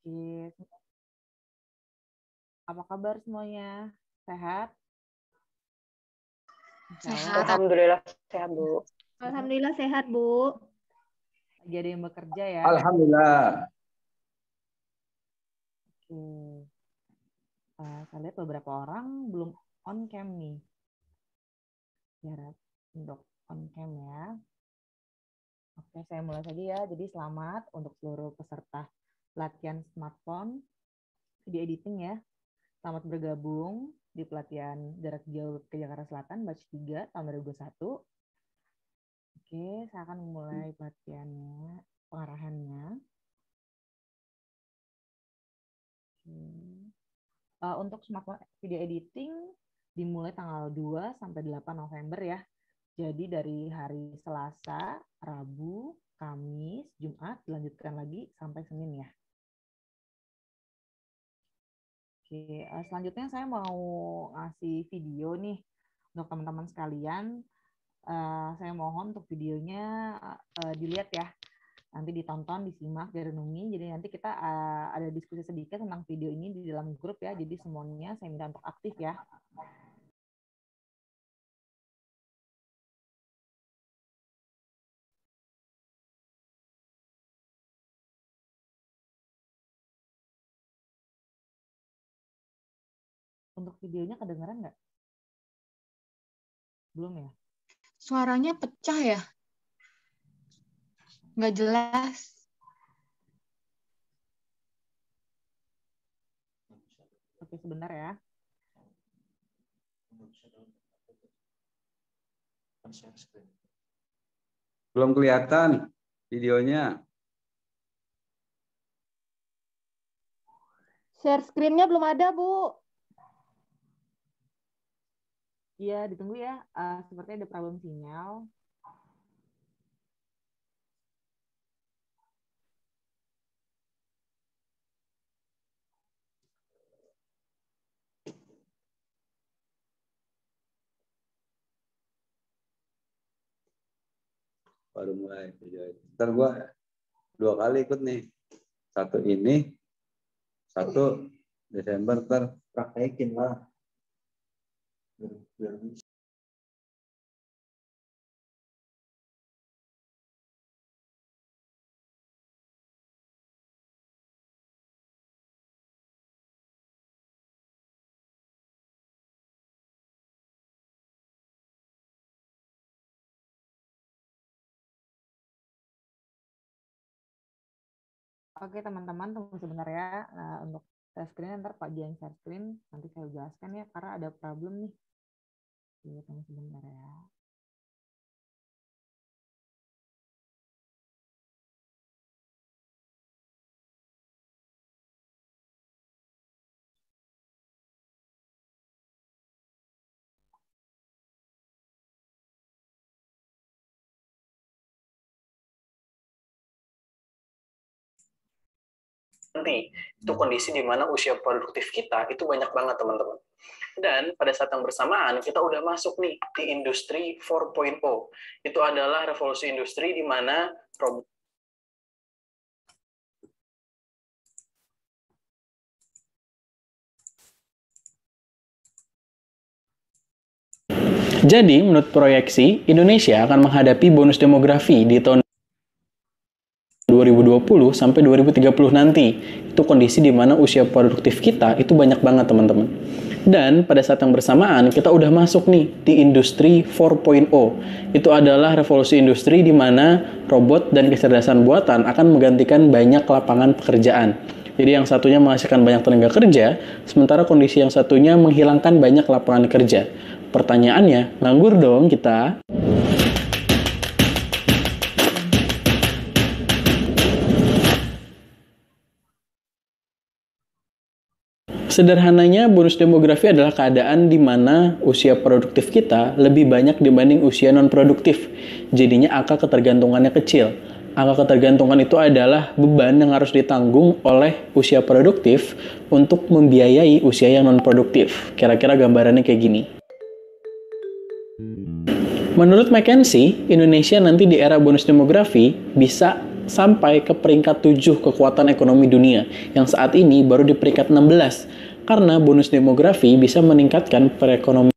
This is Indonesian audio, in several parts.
Oke, apa kabar semuanya? Sehat? Sehat. Alhamdulillah sehat, Bu. Alhamdulillah sehat, Bu. Lagi ada yang bekerja ya? Alhamdulillah. Oke. Saya lihat beberapa orang belum on cam nih. Ya, untuk on cam ya. Oke, saya mulai saja ya. Jadi selamat untuk seluruh peserta pelatihan smartphone video editing ya. Selamat bergabung di pelatihan jarak jauh ke Jakarta Selatan batch 3 tahun 2021. Oke, saya akan mulai pelatihannya, pengarahannya. Untuk smartphone video editing dimulai tanggal 2 sampai 8 November ya. Jadi dari hari Selasa, Rabu, Kamis, Jumat, dilanjutkan lagi sampai Senin ya. Oke, selanjutnya saya mau ngasih video nih untuk teman-teman sekalian. Saya mohon untuk videonya dilihat ya. Nanti ditonton, disimak, direnungi. Jadi nanti kita ada diskusi sedikit tentang video ini di dalam grup ya. Jadi semuanya saya minta untuk aktif ya. Untuk videonya kedengeran nggak? Belum ya? Suaranya pecah ya? Nggak jelas. Oke, sebentar ya. Belum kelihatan videonya. Share screen-nya belum ada, Bu. Iya, ditunggu ya. Sepertinya ada problem sinyal. Baru mulai video. Ntar gua 2 kali ikut nih. Satu ini, 1 Desember ntar praktekin lah. Biar bisa. Oke teman-teman, tunggu sebentar ya. Untuk share screen ntar Pak Jian share screen, nanti saya jelaskan ya karena ada problem nih. Oke, tunggu sebentar ya. Nanti itu kondisi di mana usia produktif kita itu banyak banget teman-teman. Dan pada saat yang bersamaan kita udah masuk nih di industri 4.0. Itu adalah revolusi industri di mana Jadi, menurut proyeksi, Indonesia akan menghadapi bonus demografi di tahun 2020 sampai 2030 nanti. Itu kondisi di mana usia produktif kita itu banyak banget, teman-teman. Dan pada saat yang bersamaan, kita udah masuk nih di industri 4.0. Itu adalah revolusi industri di mana robot dan kecerdasan buatan akan menggantikan banyak lapangan pekerjaan. Jadi yang satunya menghasilkan banyak tenaga kerja, sementara kondisi yang satunya menghilangkan banyak lapangan kerja. Pertanyaannya, nganggur dong kita? Sederhananya, bonus demografi adalah keadaan di mana usia produktif kita lebih banyak dibanding usia non-produktif. Jadinya angka ketergantungannya kecil. Angka ketergantungan itu adalah beban yang harus ditanggung oleh usia produktif untuk membiayai usia yang non-produktif. Kira-kira gambarannya kayak gini. Menurut McKinsey, Indonesia nanti di era bonus demografi bisa sampai ke peringkat 7 kekuatan ekonomi dunia, yang saat ini baru di peringkat 16, karena bonus demografi bisa meningkatkan perekonomian.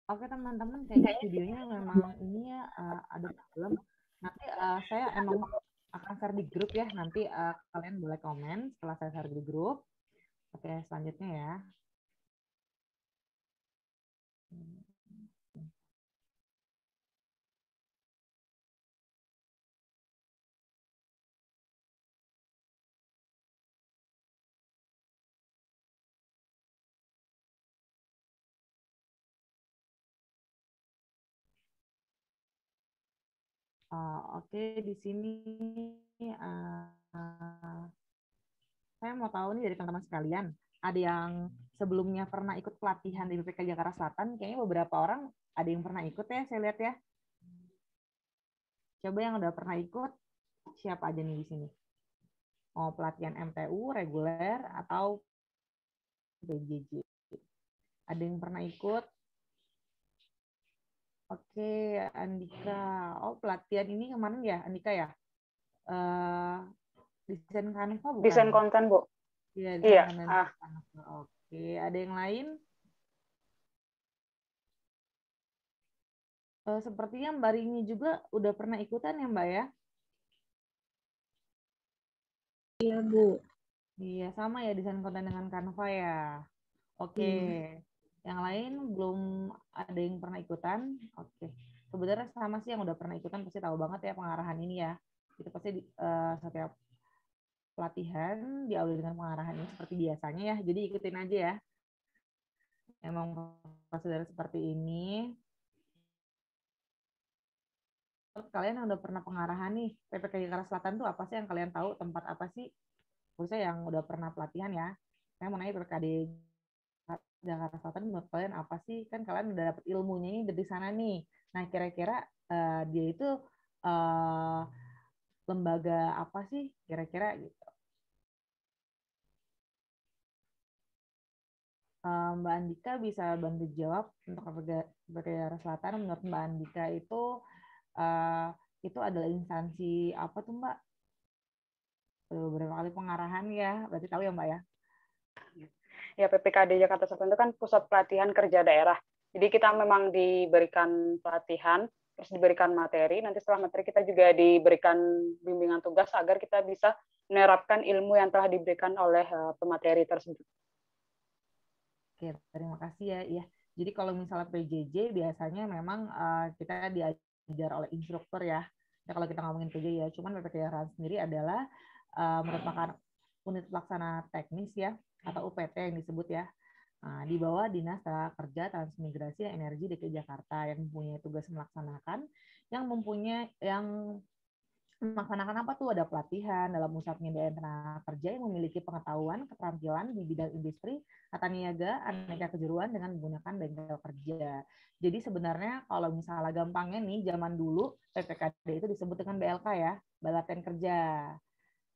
Oke teman-teman, kayaknya videonya memang ini ya ada problem. Nanti saya emang akan share di grup ya. Nanti kalian boleh komen setelah saya share di grup. Oke, selanjutnya ya. Oke, di sini saya mau tahu nih dari teman-teman sekalian, ada yang sebelumnya pernah ikut pelatihan di BPK Jakarta Selatan? Kayaknya beberapa orang ada yang pernah ikut ya, saya lihat ya. Coba yang udah pernah ikut, siapa aja nih di sini? Mau pelatihan MTU, reguler, atau BJJ? Ada yang pernah ikut? Oke, Andika. Oh, pelatihan ini kemarin ya, Andika ya? Desain Canva bukan? Desain konten, Bu. Iya, Iya. desain konten Canva. Oke, ada yang lain? Sepertinya Mbak Rini juga udah pernah ikutan ya, Mbak ya? Iya, Bu. Iya, sama ya desain konten dengan Canva ya. Oke. Yang lain belum ada yang pernah ikutan. Oke. Sebenarnya sama sih yang udah pernah ikutan pasti tahu banget ya pengarahan ini ya. Itu pasti setiap pelatihan diawali dengan pengarahan ini seperti biasanya ya. Jadi ikutin aja ya. Emang prosedur seperti ini. Kalian yang udah pernah pengarahan nih, PPK Jakarta Selatan tuh apa sih yang kalian tahu? Tempat apa sih? Khususnya yang udah pernah pelatihan ya. Saya mau nanya PPKD Jakarta Selatan menurut kalian apa sih? Kan kalian udah dapet ilmunya ini dari sana nih. Nah, kira-kira dia itu uh, lembaga apa sih kira-kira gitu. Mbak Andika bisa bantu jawab untuk PPK Jakarta Selatan. Menurut Mbak Andika itu adalah instansi apa tuh Mbak? Beberapa kali pengarahan ya, berarti tahu ya Mbak ya? Ya, PPKD Jakarta Selatan itu kan pusat pelatihan kerja daerah. Jadi kita memang diberikan pelatihan, terus diberikan materi. Nanti setelah materi kita juga diberikan bimbingan tugas agar kita bisa menerapkan ilmu yang telah diberikan oleh pemateri tersebut. Oke, terima kasih ya. Ya, jadi kalau misalnya PJJ biasanya memang kita diajar oleh instruktur ya. Ya kalau kita ngomongin PJJ ya, cuman PPK sendiri adalah merupakan unit pelaksana teknis ya atau UPT yang disebut ya. Nah, di bawah Dinas Kerja Transmigrasi dan Energi DKI Jakarta yang mempunyai tugas melaksanakan melaksanakan apa tuh? Ada pelatihan dalam usaha penyediaan tenaga kerja yang memiliki pengetahuan, keterampilan di bidang industri, tata niaga, aneka kejuruan dengan menggunakan bengkel kerja. Jadi sebenarnya kalau misalnya gampangnya nih, zaman dulu PPKD itu disebut dengan BLK ya, Balaten Kerja.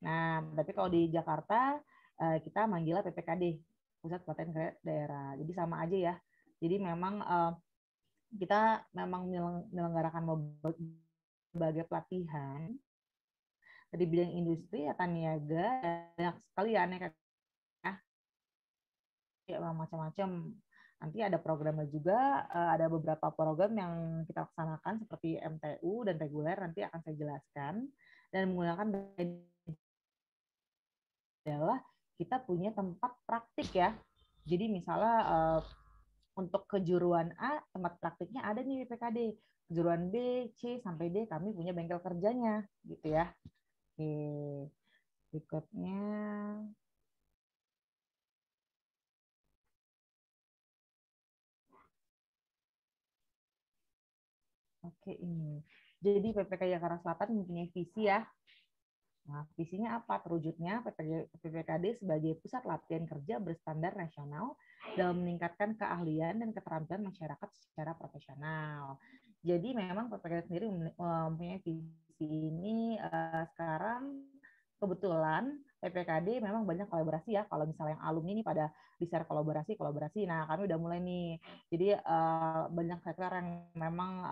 Nah, tapi kalau di Jakarta kita manggilnya PPKD, Pusat Pelatihan Kerja Daerah. Jadi sama aja ya. Jadi memang kita memang menyelenggarakan berbagai pelatihan di bidang industri, tata niaga, banyak sekali ya aneka ya macam-macam. Nanti ada programnya juga, ada beberapa program yang kita laksanakan seperti MTU dan reguler, nanti akan saya jelaskan. Dan menggunakan adalah kita punya tempat praktik ya. Jadi misalnya untuk kejuruan A, tempat praktiknya ada nih di PKD. Kejuruan B, C, sampai D, kami punya bengkel kerjanya, gitu ya. Oke, berikutnya. Oke, ini. Jadi PPK Jakarta Selatan mempunyai visi ya. Nah, visinya apa? Terwujudnya PPKD sebagai pusat latihan kerja berstandar nasional dalam meningkatkan keahlian dan keterampilan masyarakat secara profesional. Jadi memang PPKD sendiri mempunyai visi ini sekarang kebetulan PPKD memang banyak kolaborasi ya. Kalau misalnya yang alumni ini pada di-share kolaborasi. Nah, kami udah mulai nih. Jadi banyak sektor yang memang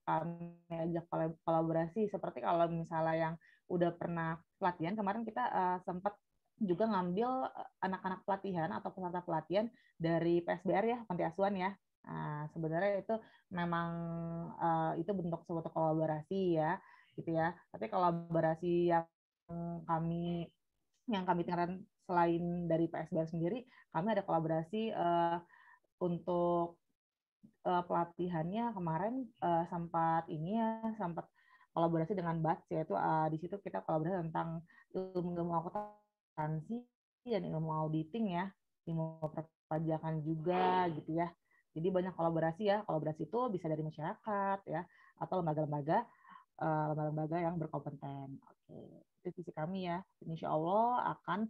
kami ajak kolaborasi. Seperti kalau misalnya yang udah pernah pelatihan, kemarin kita sempat juga ngambil anak-anak pelatihan atau peserta pelatihan dari PSBR ya, Panti Asuhan ya. Nah, sebenarnya itu memang itu bentuk suatu kolaborasi ya, gitu ya. Tapi kolaborasi kami yang kami tingkatkan selain dari PSBR sendiri, kami ada kolaborasi untuk pelatihannya kemarin sempat kolaborasi dengan BATS, yaitu di situ kita kolaborasi tentang ilmu akuntansi dan ilmu auditing ya, ilmu perpajakan juga gitu ya. Jadi banyak kolaborasi ya. Kolaborasi itu bisa dari masyarakat ya atau lembaga-lembaga yang berkompeten. Oke, itu visi kami ya. Insya Allah akan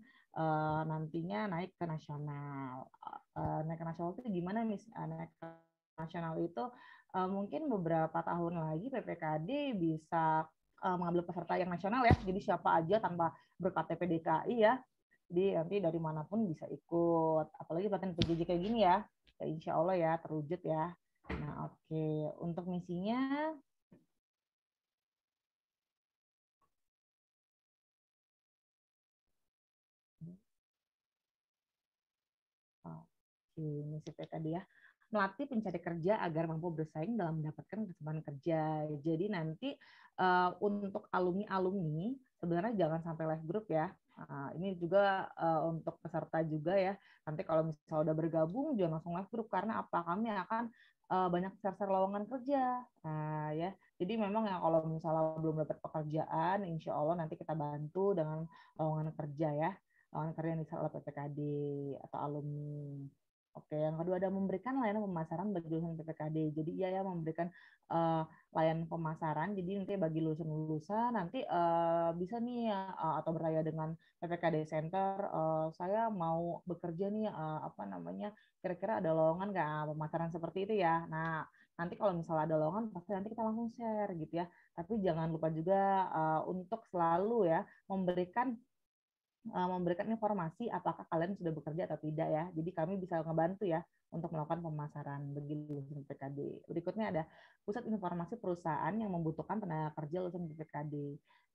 nantinya naik ke nasional. Naik ke nasional itu gimana, Miss? Naik ke nasional itu mungkin beberapa tahun lagi PPKD bisa mengambil peserta yang nasional ya. Jadi siapa aja tanpa ber-KTP DKI ya. Jadi nanti dari manapun bisa ikut. Apalagi pelatihan PJJ kayak gini ya. Ya insya Allah ya terwujud ya. Nah oke. Untuk misinya oke, misi PKD ya. Melatih pencari kerja agar mampu bersaing dalam mendapatkan kesempatan kerja. Jadi nanti untuk alumni-alumni sebenarnya jangan sampai live group ya. Ini juga untuk peserta juga ya. Nanti kalau misalnya udah bergabung jangan langsung live group karena apa? Kami akan banyak share-share lowongan kerja. Nah, ya. Jadi memang ya kalau misalnya belum dapat pekerjaan, insya Allah nanti kita bantu dengan lowongan kerja ya. Lowongan kerja yang diserahkan oleh PPKD atau alumni. Oke, yang kedua ada memberikan layanan pemasaran bagi lulusan PPKD. Jadi iya ya memberikan layanan pemasaran. Jadi nanti bagi lulusan-lulusan nanti bisa nih atau bertanya dengan PPKD Center, saya mau bekerja nih apa namanya, kira-kira ada lowongan nggak pemasaran seperti itu ya. Nah, nanti kalau misalnya ada lowongan pasti nanti kita langsung share gitu ya. Tapi jangan lupa juga untuk selalu ya memberikan informasi apakah kalian sudah bekerja atau tidak ya. Jadi kami bisa ngebantu ya untuk melakukan pemasaran bagi lulusan PPKD. Berikutnya ada Pusat Informasi Perusahaan yang membutuhkan tenaga kerja lulusan PPKD.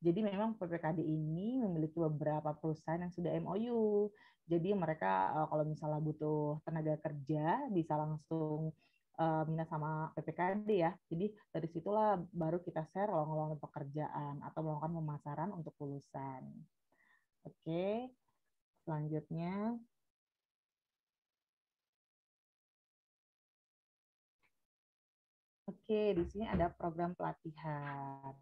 Jadi memang PPKD ini memiliki beberapa perusahaan yang sudah MOU. Jadi mereka kalau misalnya butuh tenaga kerja bisa langsung minat sama PPKD ya. Jadi dari situlah baru kita share lowongan pekerjaan atau melakukan pemasaran untuk lulusan. Oke, selanjutnya. Oke, di sini ada program pelatihan.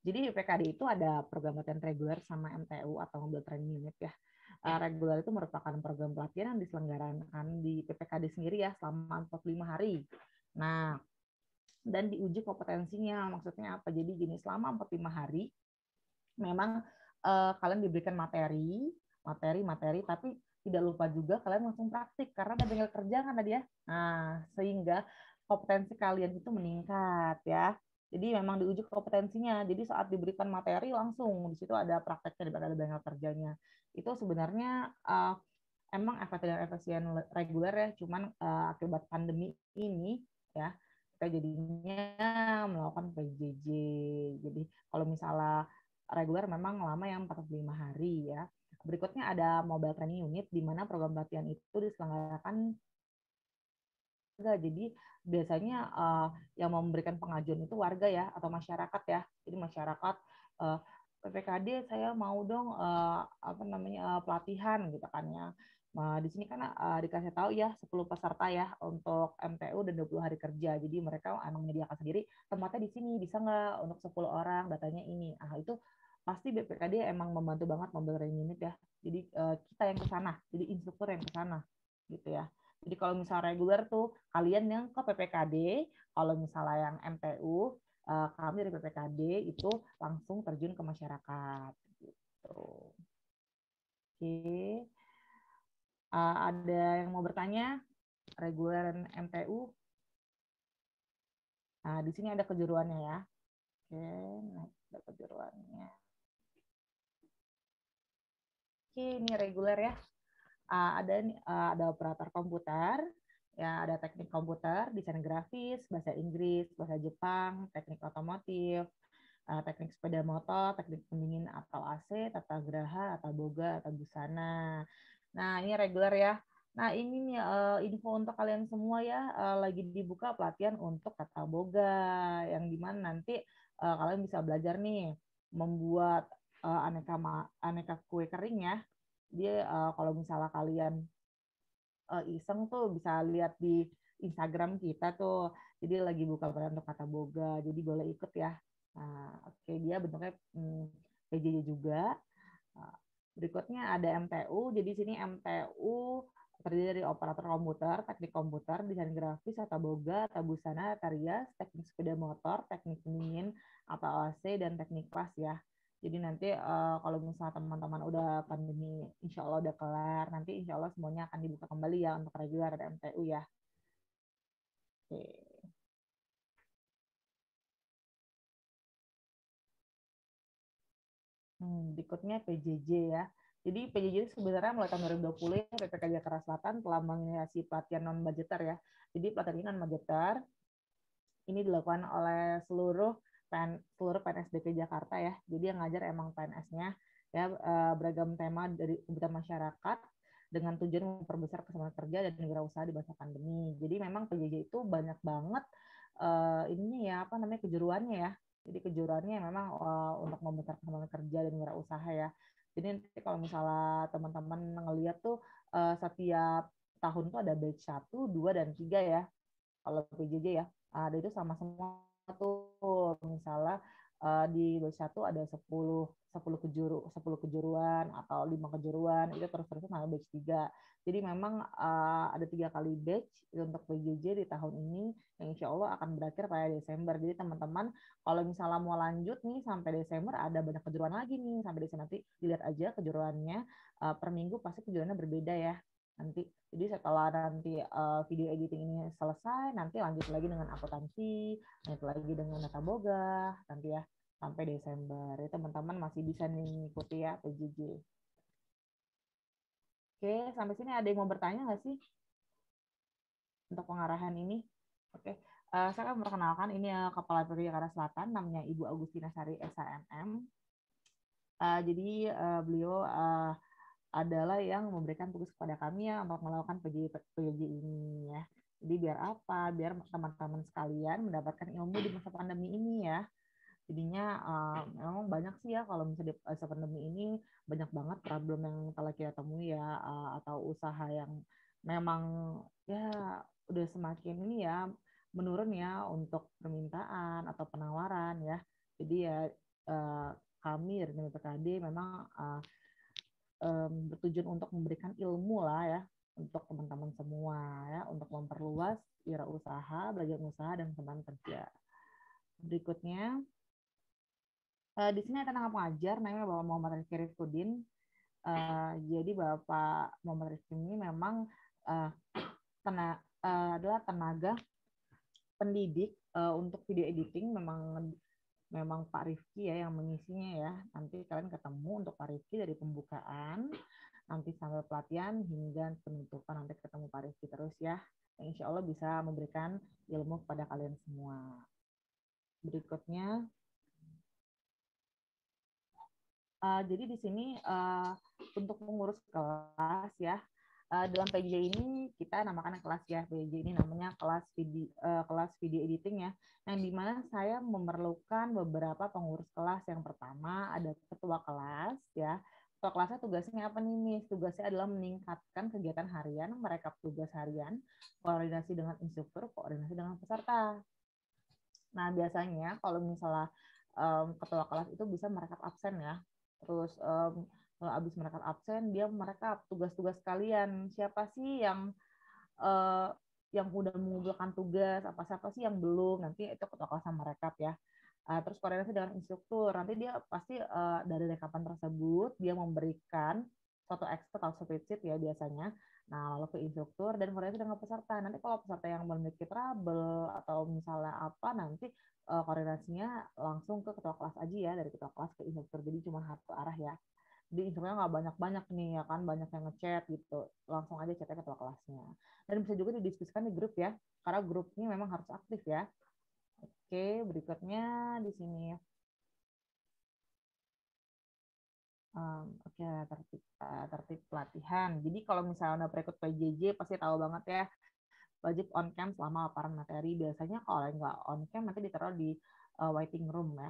Jadi di PKD itu ada program latihan reguler sama MTU atau Mobile Training Unit ya. Reguler itu merupakan program pelatihan yang diselenggarakan di PPKD sendiri ya selama 45 hari. Nah, dan diuji kompetensinya. Maksudnya apa? Jadi gini, selama 45 hari memang kalian diberikan materi, tapi tidak lupa juga kalian langsung praktik karena ada bengkel kerja kan tadi ya. Nah, sehingga kompetensi kalian itu meningkat ya. Jadi memang diuji kompetensinya. Jadi saat diberikan materi langsung di situ ada prakteknya daripada ada bengkel kerjanya. Itu sebenarnya emang efisien reguler ya, cuman akibat pandemi ini ya kita jadinya melakukan PJJ. Jadi kalau misalnya reguler memang lama yang 45 hari ya. Berikutnya ada Mobile Training Unit di mana program latihan itu diselenggarakan Jadi biasanya yang memberikan pengajuan itu warga ya atau masyarakat ya. Jadi masyarakat PPKD saya mau dong pelatihan gitu kan ya. Nah, di sini kan dikasih tahu ya 10 peserta ya untuk MTU dan 20 hari kerja. Jadi mereka emang menyediakan sendiri tempatnya di sini bisa nggak untuk 10 orang datanya ini. Itu pasti BPKD emang membantu banget memberi unit ya. Jadi kita yang ke sana, jadi instruktur yang ke sana gitu ya. Jadi kalau misalnya reguler tuh kalian yang ke PPKD, kalau misalnya yang MTU kami dari PPKD itu langsung terjun ke masyarakat gitu. Oke. Ada yang mau bertanya? Reguler dan MTU. Nah, di sini ada kejuruannya ya. Oke, nah, ada kejuruannya. Oke, ini reguler ya. Ada operator komputer, ya ada teknik komputer, desain grafis, bahasa Inggris, bahasa Jepang, teknik otomotif, teknik sepeda motor, teknik pendingin atau AC, tata geraha, tata boga, atau busana. Nah, ini reguler ya. Nah, ini nih info untuk kalian semua ya, lagi dibuka pelatihan untuk tata boga, yang dimana nanti kalian bisa belajar nih membuat aneka kue kering ya. Dia kalau misalnya kalian iseng tuh bisa lihat di Instagram kita tuh. Jadi lagi buka pelatihan untuk kata boga. Jadi boleh ikut ya. Nah, oke dia bentuknya PJJ juga. Nah, berikutnya ada MTU. Jadi sini MTU terdiri dari operator komputer, teknik komputer, desain grafis, tata boga, tata busana, tata rias, teknik sepeda motor, teknik pendingin, atau AC, dan teknik kelas ya. Jadi nanti kalau misalnya teman-teman udah pandemi, insya Allah udah kelar, nanti insya Allah semuanya akan dibuka kembali ya untuk reguler dan MTU ya. Oke. Berikutnya PJJ ya. Jadi PJJ itu sebenarnya mulai tahun 2020 ya, PPK Jakarta Selatan telah menginisiasi pelatihan non-budgeter ya. Jadi pelatihan ini non-budgeter, ini dilakukan oleh seluruh PNS DKI Jakarta ya. Jadi yang ngajar emang PNS-nya ya, beragam tema dari kebutuhan masyarakat dengan tujuan memperbesar kesempatan kerja dan wirausaha di masa pandemi. Jadi memang PJJ itu banyak banget ini ya kejuruannya ya. Jadi kejuruannya memang untuk membesar kesempatan kerja dan wirausaha ya. Jadi nanti kalau misalnya teman-teman ngelihat tuh setiap tahun tuh ada batch 1, 2, dan 3 ya. Kalau PJJ ya, ada itu sama semua tuh. Misalnya di batch 1 ada 10 kejuruan atau 5 kejuruan, itu terus-terusan sampai batch 3. Jadi memang ada 3 kali batch untuk PJJ di tahun ini yang insya Allah akan berakhir pada Desember. Jadi teman-teman kalau misalnya mau lanjut nih sampai Desember ada banyak kejuruan lagi nih sampai Desember, nanti dilihat aja kejuruannya per minggu pasti kejuruannya berbeda ya nanti. Jadi setelah nanti video editing ini selesai, nanti lanjut lagi dengan akuntansi, lanjut lagi dengan data boga, nanti ya sampai Desember. Ya, teman-teman masih bisa mengikuti ya PJJ. Oke, sampai sini ada yang mau bertanya nggak sih untuk pengarahan ini? Oke, saya akan memperkenalkan ini Kepala PPK Jakarta Selatan, namanya Ibu Agustina Sari SHMM. Jadi beliau adalah yang memberikan tugas kepada kami ya untuk melakukan PJJ ini ya. Jadi biar apa? Biar teman-teman sekalian mendapatkan ilmu di masa pandemi ini ya. Jadinya memang banyak sih ya kalau misalnya di masa pandemi ini banyak banget problem yang telah kita temui ya, atau usaha yang memang ya udah semakin ini ya menurun ya untuk permintaan atau penawaran ya. Jadi ya kami dari PPKD memang bertujuan untuk memberikan ilmu lah ya untuk teman-teman semua ya, untuk memperluas wirausaha, belajar usaha, dan kesempatan kerja. Berikutnya di sini ada tenaga pengajar namanya Bapak Muhammad Rizky Rifkuddin. Jadi Bapak Muhammad Rizky ini memang adalah tenaga pendidik untuk video editing. Memang Pak Rifki ya yang mengisinya ya. Nanti kalian ketemu untuk Pak Rifki dari pembukaan nanti sampai pelatihan hingga penutupan, nanti ketemu Pak Rifki terus ya. Yang insya Allah bisa memberikan ilmu kepada kalian semua. Berikutnya jadi di sini untuk mengurus kelas ya, Dalam PJJ ini kita namakan kelas ya. PJJ ini namanya kelas video editing ya. Yang dimana saya memerlukan beberapa pengurus kelas. Yang pertama ada ketua kelas ya. Ketua kelasnya tugasnya apa nih, Miss? Tugasnya adalah meningkatkan kegiatan harian, merekap tugas harian, koordinasi dengan instruktur, koordinasi dengan peserta. Nah, biasanya kalau misalnya ketua kelas itu bisa merekap absen ya. Terus kalau habis merekap absen, dia merekap tugas-tugas kalian. Siapa sih yang udah mengumpulkan tugas, siapa sih yang belum, nanti itu ketua kelas yang merekap ya. Terus koordinasi dengan instruktur, nanti dia pasti dari rekapan tersebut dia memberikan suatu Excel atau spreadsheet ya biasanya. Nah, lalu ke instruktur dan koordinasi dengan peserta. Nanti kalau peserta yang memiliki trouble atau misalnya apa, nanti koordinasinya langsung ke ketua kelas aja ya, dari ketua kelas ke instruktur. Jadi cuma satu arah ya. Jadi instrukturnya nggak banyak-banyak nih ya kan, banyak yang ngechat gitu. Langsung aja chatnya ketua kelasnya. Dan bisa juga didiskusikan di grup ya, karena grupnya memang harus aktif ya. Oke, berikutnya di sini ya. Oke, tertib pelatihan. Jadi kalau misalnya udah ikut PJJ pasti tahu banget ya, wajib on cam selama paparan materi. Biasanya kalau nggak on cam nanti ditaruh di waiting room ya.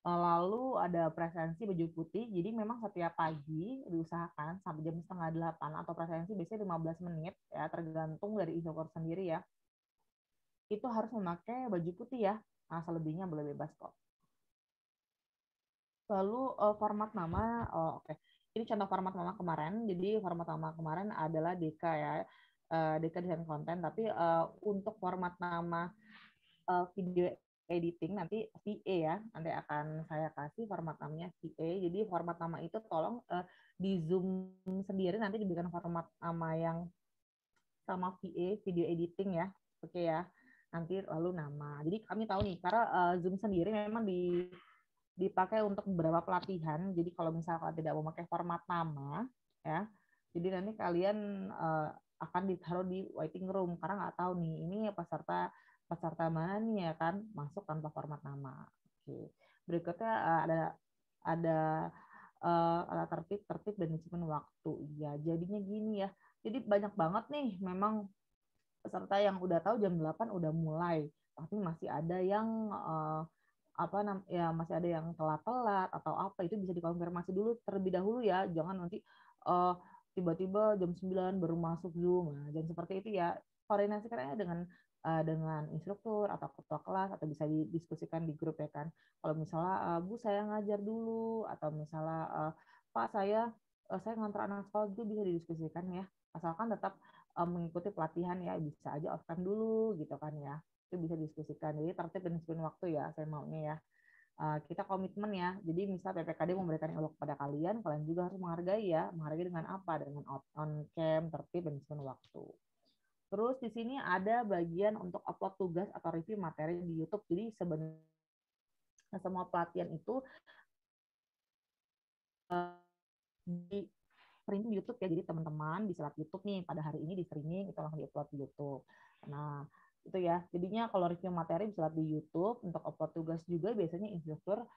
Lalu ada presensi baju putih. Jadi memang setiap pagi diusahakan sampai jam setengah 8 atau presensi biasanya 15 menit ya, tergantung dari instruktur sendiri ya. Itu harus memakai baju putih ya. Nah, selebihnya boleh bebas kok. Lalu format nama, oke. Ini contoh format nama kemarin. Jadi format nama kemarin adalah DK ya, DK desain konten. Tapi untuk format nama video editing nanti VA ya. Nanti akan saya kasih format namanya VA. Jadi format nama itu tolong di Zoom sendiri nanti diberikan format nama yang sama VA, video editing ya. Oke ya. Nanti lalu nama. Jadi kami tahu nih, karena Zoom sendiri memang dipakai untuk beberapa pelatihan. Jadi kalau misalkan tidak memakai format nama, ya, jadi nanti kalian akan ditaruh di waiting room karena nggak tahu nih ini peserta mana nih ya kan masuk tanpa format nama. Oke. Berikutnya ada tertib dan disiplin waktu. Ya, jadinya gini ya. Jadi banyak banget nih memang peserta yang udah tahu jam 8 udah mulai, tapi masih ada yang masih ada yang telat-telat atau apa, itu bisa dikonfirmasi dulu terlebih dahulu ya, jangan nanti uh, tiba-tiba jam 9 baru masuk Zoom. Nah, jangan seperti itu ya. Koordinasikan dengan instruktur atau ketua kelas atau bisa didiskusikan di grup ya kan. Kalau misalnya Bu saya ngajar dulu atau misalnya Pak saya ngantar anak sekolah, itu bisa didiskusikan ya. Asalkan tetap mengikuti pelatihan ya, bisa aja off cam dulu gitu kan ya, itu bisa diskusikan. Jadi tertib dan disiplin waktu ya saya maunya ya. Kita komitmen ya, jadi misal PPKD memberikan ilmu kepada kalian, kalian juga harus menghargai ya. Menghargai dengan apa? Dengan on cam, tertib dan disiplin waktu. Terus di sini ada bagian untuk upload tugas atau review materi di YouTube. Jadi sebenarnya semua pelatihan itu di streaming di YouTube ya. Jadi teman-teman bisa lihat YouTube nih, pada hari ini di streaming itu langsung di-upload di YouTube. Nah, itu ya. Jadinya kalau review materi bisa lihat di YouTube. Untuk upload tugas juga biasanya instruktur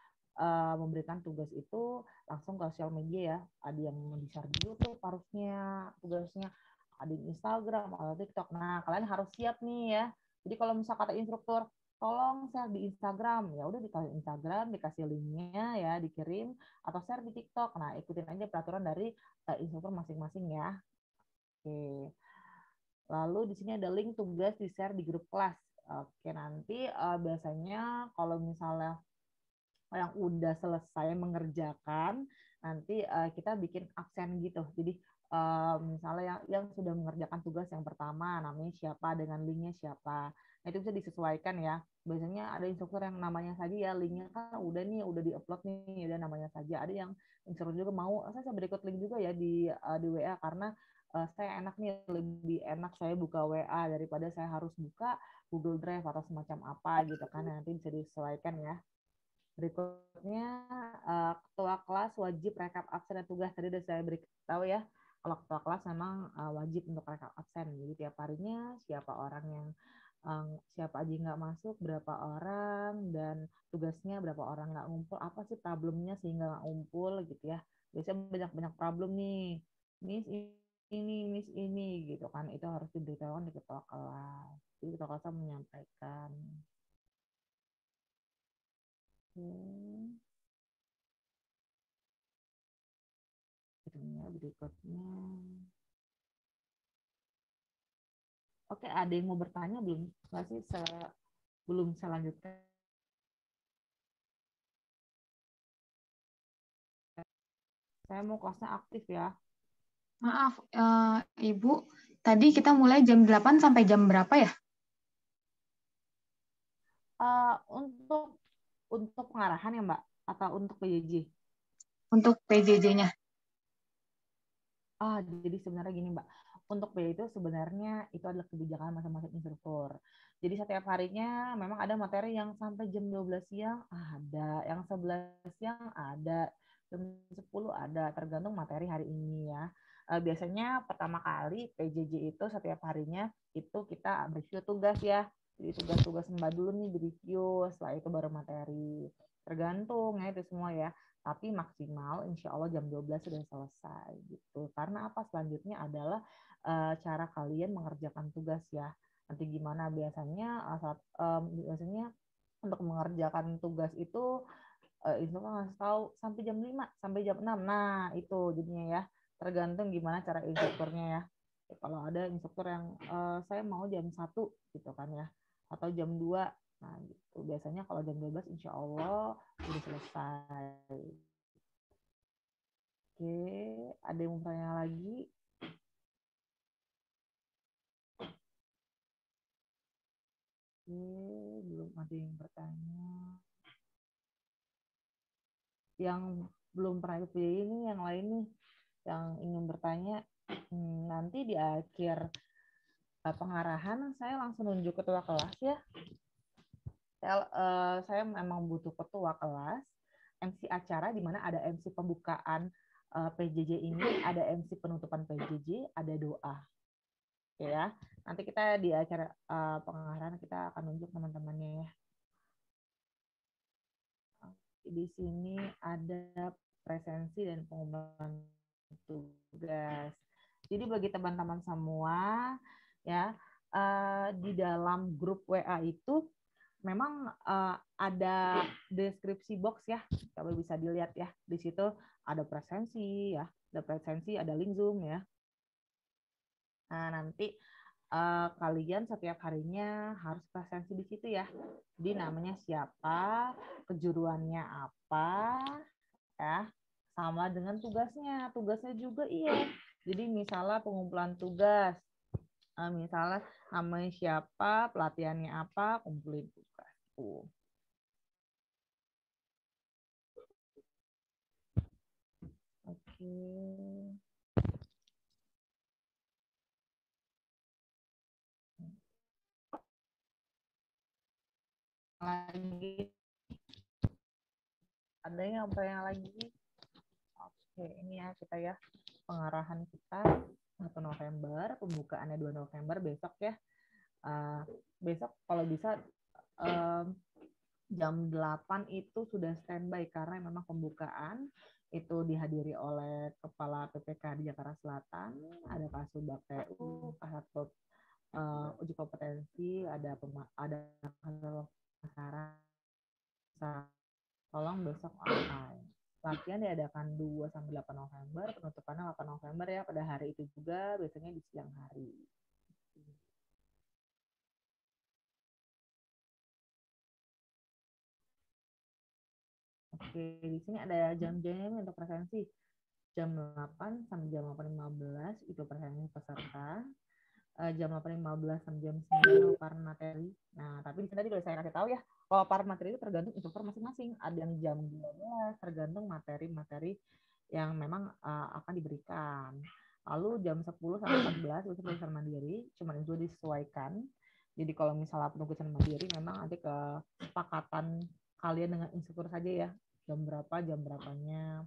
memberikan tugas itu langsung ke sosial media ya. Ada yang di-share di YouTube harusnya tugasnya, ada di Instagram atau TikTok. Nah, kalian harus siap nih ya. Jadi kalau misal kata instruktur, tolong share di Instagram, ya udah dikasih Instagram, dikasih linknya ya, dikirim atau share di TikTok. Nah, ikutin aja peraturan dari instruktur masing-masing ya. Oke. Lalu di sini ada link tugas di share di grup kelas. Oke, nanti biasanya kalau misalnya yang udah selesai mengerjakan, nanti kita bikin absen gitu. Jadi misalnya yang sudah mengerjakan tugas yang pertama, namanya siapa, dengan linknya siapa. Nah, itu bisa disesuaikan ya. Biasanya ada instruktur yang namanya saja ya, linknya kan udah nih, udah diupload nih, udah namanya saja. Ada yang instruktur juga mau, saya berikut link juga ya di WA, karena saya enak nih, lebih enak saya buka WA daripada saya harus buka Google Drive atau semacam apa gitu kan. Nanti bisa disesuaikan ya. Berikutnya, ketua kelas wajib rekap absen dan tugas. Tadi sudah saya beritahu ya, kalau ketua kelas memang wajib untuk rekap absen. Jadi tiap harinya siapa orang yang siapa aja nggak masuk, berapa orang, dan tugasnya berapa orang nggak ngumpul, apa sih problemnya sehingga nggak ngumpul gitu ya. Biasanya banyak-banyak problem nih. Miss, ini gitu kan, itu harus diberitahukan di ketua kelas. Jadi ketua kelas menyampaikan. Berikutnya. Oke, ada yang mau bertanya belum? Nggak sih belum selanjutnya? Saya mau kelasnya aktif ya. Maaf, Ibu, tadi kita mulai jam 8 sampai jam berapa ya? Untuk pengarahan ya Mbak? Atau untuk PJJ? Untuk PJJ-nya. Jadi sebenarnya gini Mbak, untuk PJJ itu sebenarnya itu adalah kebijakan masing-masing instruktur. Jadi setiap harinya memang ada materi yang sampai jam 12 siang ada, yang 11 siang ada, jam 10 ada, tergantung materi hari ini ya. Biasanya pertama kali PJJ itu setiap harinya itu kita review tugas ya. Jadi tugas-tugas Mbak dulu nih di-review, setelah itu baru materi. Tergantung ya itu semua ya. Tapi maksimal insya Allah jam 12 sudah selesai gitu. Karena apa? Selanjutnya adalah cara kalian mengerjakan tugas ya. Nanti gimana biasanya untuk mengerjakan tugas itu instruktur ngasih tahu sampai jam 5 sampai jam 6. Nah, itu jadinya ya. Tergantung gimana cara instrukturnya ya. Kalau ada instruktur yang saya mau jam 1 gitu kan ya. Atau jam 2. Nah, gitu. Biasanya kalau jam 12 insya Allah udah selesai. Oke, ada yang mau bertanya lagi? Oke, belum ada yang bertanya. Yang belum pernah ikut PJJ ini yang lain nih, yang ingin bertanya, nanti di akhir pengarahan saya langsung nunjuk ketua kelas ya. Saya memang butuh ketua kelas, MC acara di mana ada MC pembukaan PJJ ini, ada MC penutupan PJJ, ada doa. Oke ya. Nanti kita di acara pengarahan kita akan nunjuk teman-temannya ya. Di sini ada presensi dan pengumpulan tugas. Jadi bagi teman-teman semua ya, di dalam grup WA itu memang ada deskripsi box ya, coba bisa dilihat ya. Di situ ada presensi ya, ada link Zoom ya. Nah, nanti kalian setiap harinya harus presensi di situ ya. Jadi namanya siapa, kejuruannya apa, ya, sama dengan tugasnya. Tugasnya juga iya. Jadi misalnya pengumpulan tugas, misalnya namanya siapa, pelatihannya apa, kumpulin tugas. Oke. Lagi ada yang bertanya lagi? Oke, ini ya kita ya pengarahan kita 1 November, pembukaannya 2 November besok ya. Besok kalau bisa jam 8 itu sudah standby karena memang pembukaan itu dihadiri oleh Kepala PPK di Jakarta Selatan, ada Kasubag PU, Kasatpol uji kompetensi, ada pemasaran. Tolong besok online. Latihan diadakan 2 sampai 8 November, penutupannya 8 November ya, pada hari itu juga biasanya di siang hari. Oke, di sini ada jam-jamnya untuk presensi. Jam 8 sampai jam 8.15 itu presensi peserta. Jam 8.15 sampai jam 9 paparan materi. Nah, tapi di sini tadi udah saya kasih tahu ya, paparan materi itu tergantung instruktur masing-masing. Ada yang jam 12, tergantung materi-materi yang memang akan diberikan. Lalu jam 10 sampai 14 itu penugasan mandiri, cuma itu disesuaikan. Jadi kalau misalnya penugasan mandiri memang nanti kesepakatan kalian dengan instruktur saja ya, jam berapanya.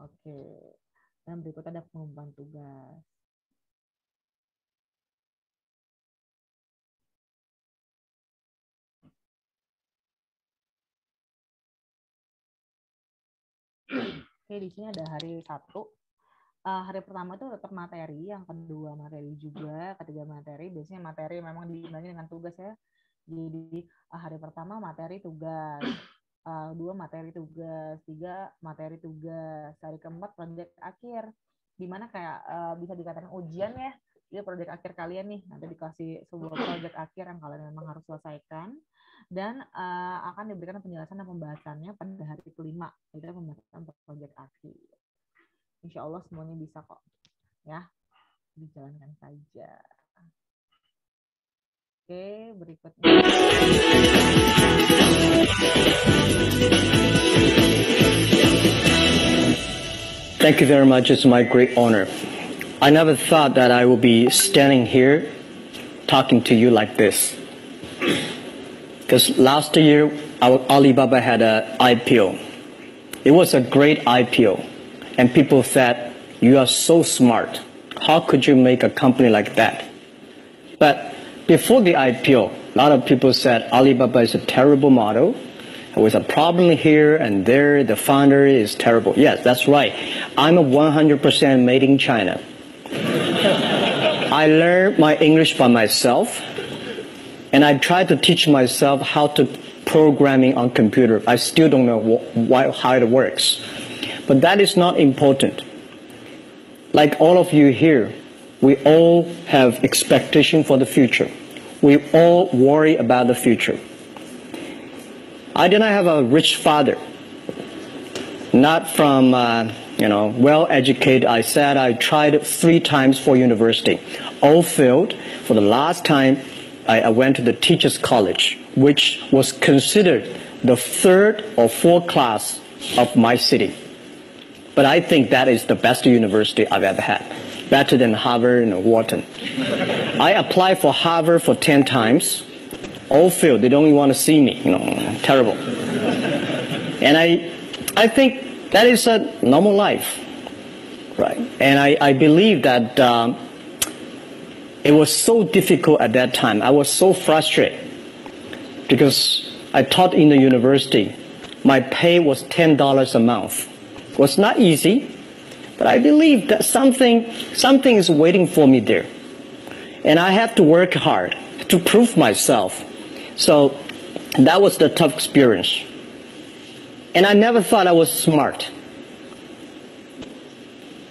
Oke. Dan berikutnya ada pengumpulan tugas. Oke, di sini ada hari Sabtu. hari pertama itu tetap materi, yang kedua materi juga, ketiga materi. Biasanya materi memang diimbangi dengan tugas ya. Jadi hari pertama materi tugas, dua materi tugas, tiga materi tugas, hari keempat proyek akhir, dimana kayak bisa dikatakan ujian ya. Jadi proyek akhir kalian nih, nanti dikasih sebuah proyek akhir yang kalian memang harus selesaikan, dan akan diberikan penjelasan dan pembahasannya pada hari kelima, itu pembahasan proyek akhir. Insya Allah semuanya bisa kok, ya, dijalankan saja. Oke, berikutnya. Thank you very much. It's my great honor. I never thought that I would be standing here talking to you like this. Because last year, Alibaba had an IPO. It was a great IPO. And people said, you are so smart. How could you make a company like that? But before the IPO, a lot of people said Alibaba is a terrible model. With a problem here and there, the founder is terrible. Yes, that's right. I'm a 100% made in China. I learned my English by myself, and I tried to teach myself how to programming on computer. I still don't know how it works. But that is not important. Like all of you here, we all have expectation for the future. We all worry about the future. I did not have a rich father, not from, well-educated. I said I tried 3 times for university. All failed. For the last time, I went to the teacher's college, which was considered the 3rd or 4th class of my city. But I think that is the best university I've ever had, better than Harvard and Wharton. I applied for Harvard for 10 times. All failed. They don't even want to see me. Terrible. And I think that is a normal life, right? And I believe that it was so difficult at that time. I was so frustrated because I taught in the university. My pay was $10 a month. It was not easy, but I believe that something is waiting for me there. And I have to work hard to prove myself. So that was the tough experience. And I never thought I was smart.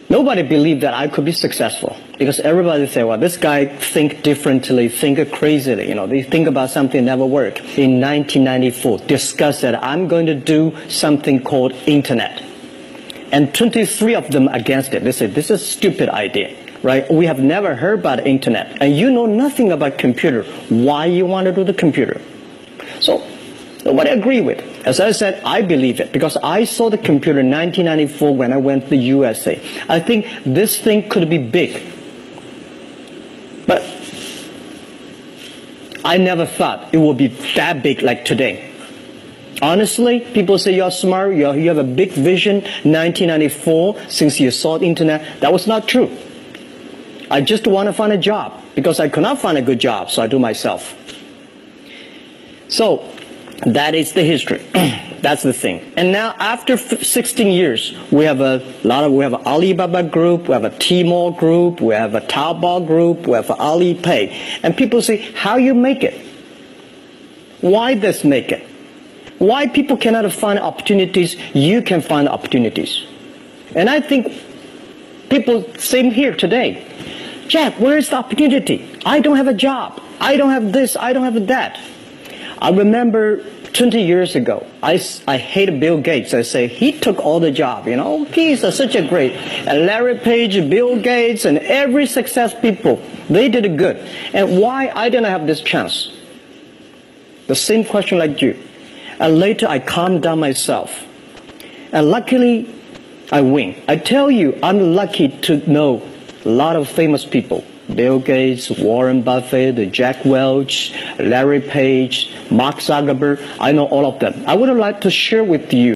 Nobody believed that I could be successful because everybody said, well, this guy think differently, think crazily. They think about something never work. In 1994, discussed that I'm going to do something called internet. And 23 of them against it. They said, this is a stupid idea. Right? We have never heard about internet, and you know nothing about computer. Why you want to do the computer? So nobody agree with. As I said, I believe it because I saw the computer in 1994 when I went to the USA. I think this thing could be big, but I never thought it would be that big like today. Honestly, people say you're smart, you have a big vision. 1994, since you saw the internet, that was not true. I just want to find a job because I could not find a good job, so I do myself. So that is the history. That's the thing. And now after 16 years, we have an Alibaba group, we have a Tmall group, we have a Taobao group, we have an Alipay. And people say, how you make it? Why this make it? Why people cannot find opportunities, you can find opportunities. And I think people, same here today. Jack, where is the opportunity? I don't have a job. I don't have this. I don't have that. I remember 20 years ago, I hated Bill Gates. I say, he took all the job, He's such a great. And Larry Page, Bill Gates, and every success people, they did it good. And why I didn't have this chance? The same question like you. And later I calmed down myself. And luckily, I win. I tell you, I'm lucky to know a lot of famous people. Bill Gates, Warren Buffett, Jack Welch, Larry Page, Mark Zuckerberg. I know all of them. I would like to share with you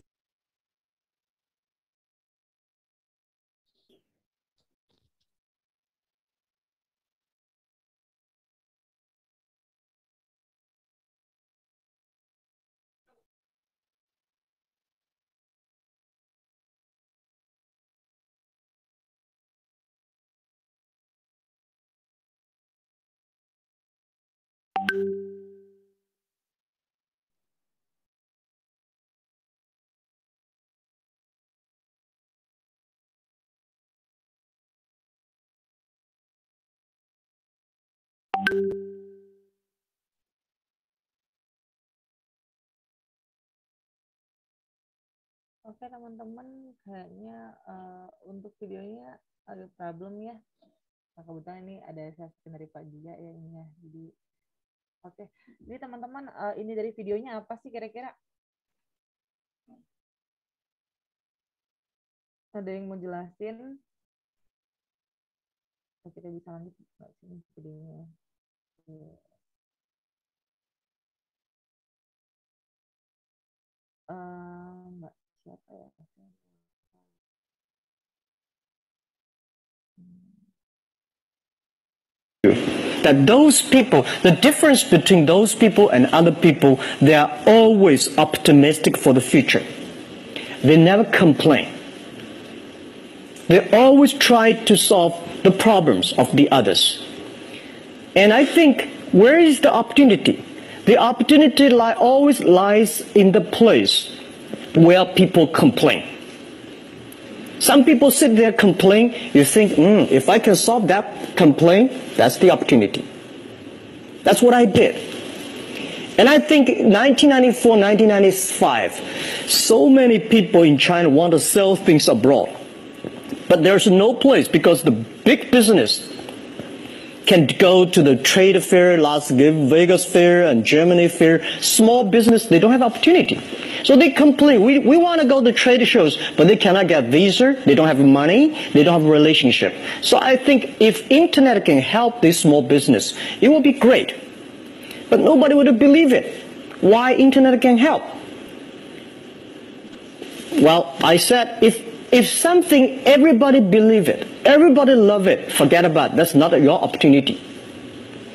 Oke teman-teman, kayaknya untuk videonya agak problem ya. Nah, kebetulan ini ada sesi dari Pak juga ya ini ya. Jadi oke, jadi teman-teman ini dari videonya apa sih kira-kira? Ada yang mau jelasin? Kita bisa lanjut nggak sih videonya? Mbak siapa ya? That those people, the difference between those people and other people, they are always optimistic for the future. They never complain. They always try to solve the problems of the others. And I think, where is the opportunity? The opportunity always lies in the place where people complain. Some people sit there complain, you think, if I can solve that complaint, that's the opportunity. That's what I did. And I think 1994, 1995, so many people in China want to sell things abroad. But there's no place because the big business can go to the trade fair, Las Vegas fair and Germany fair. Small business, they don't have opportunity. So they complain, we want to go to trade shows, but they cannot get visa, they don't have money, they don't have a relationship. So I think if internet can help this small business, it will be great. But nobody would believe it. Why internet can help? Well, I said, if something, everybody believe it, everybody love it, forget about it. That's not your opportunity.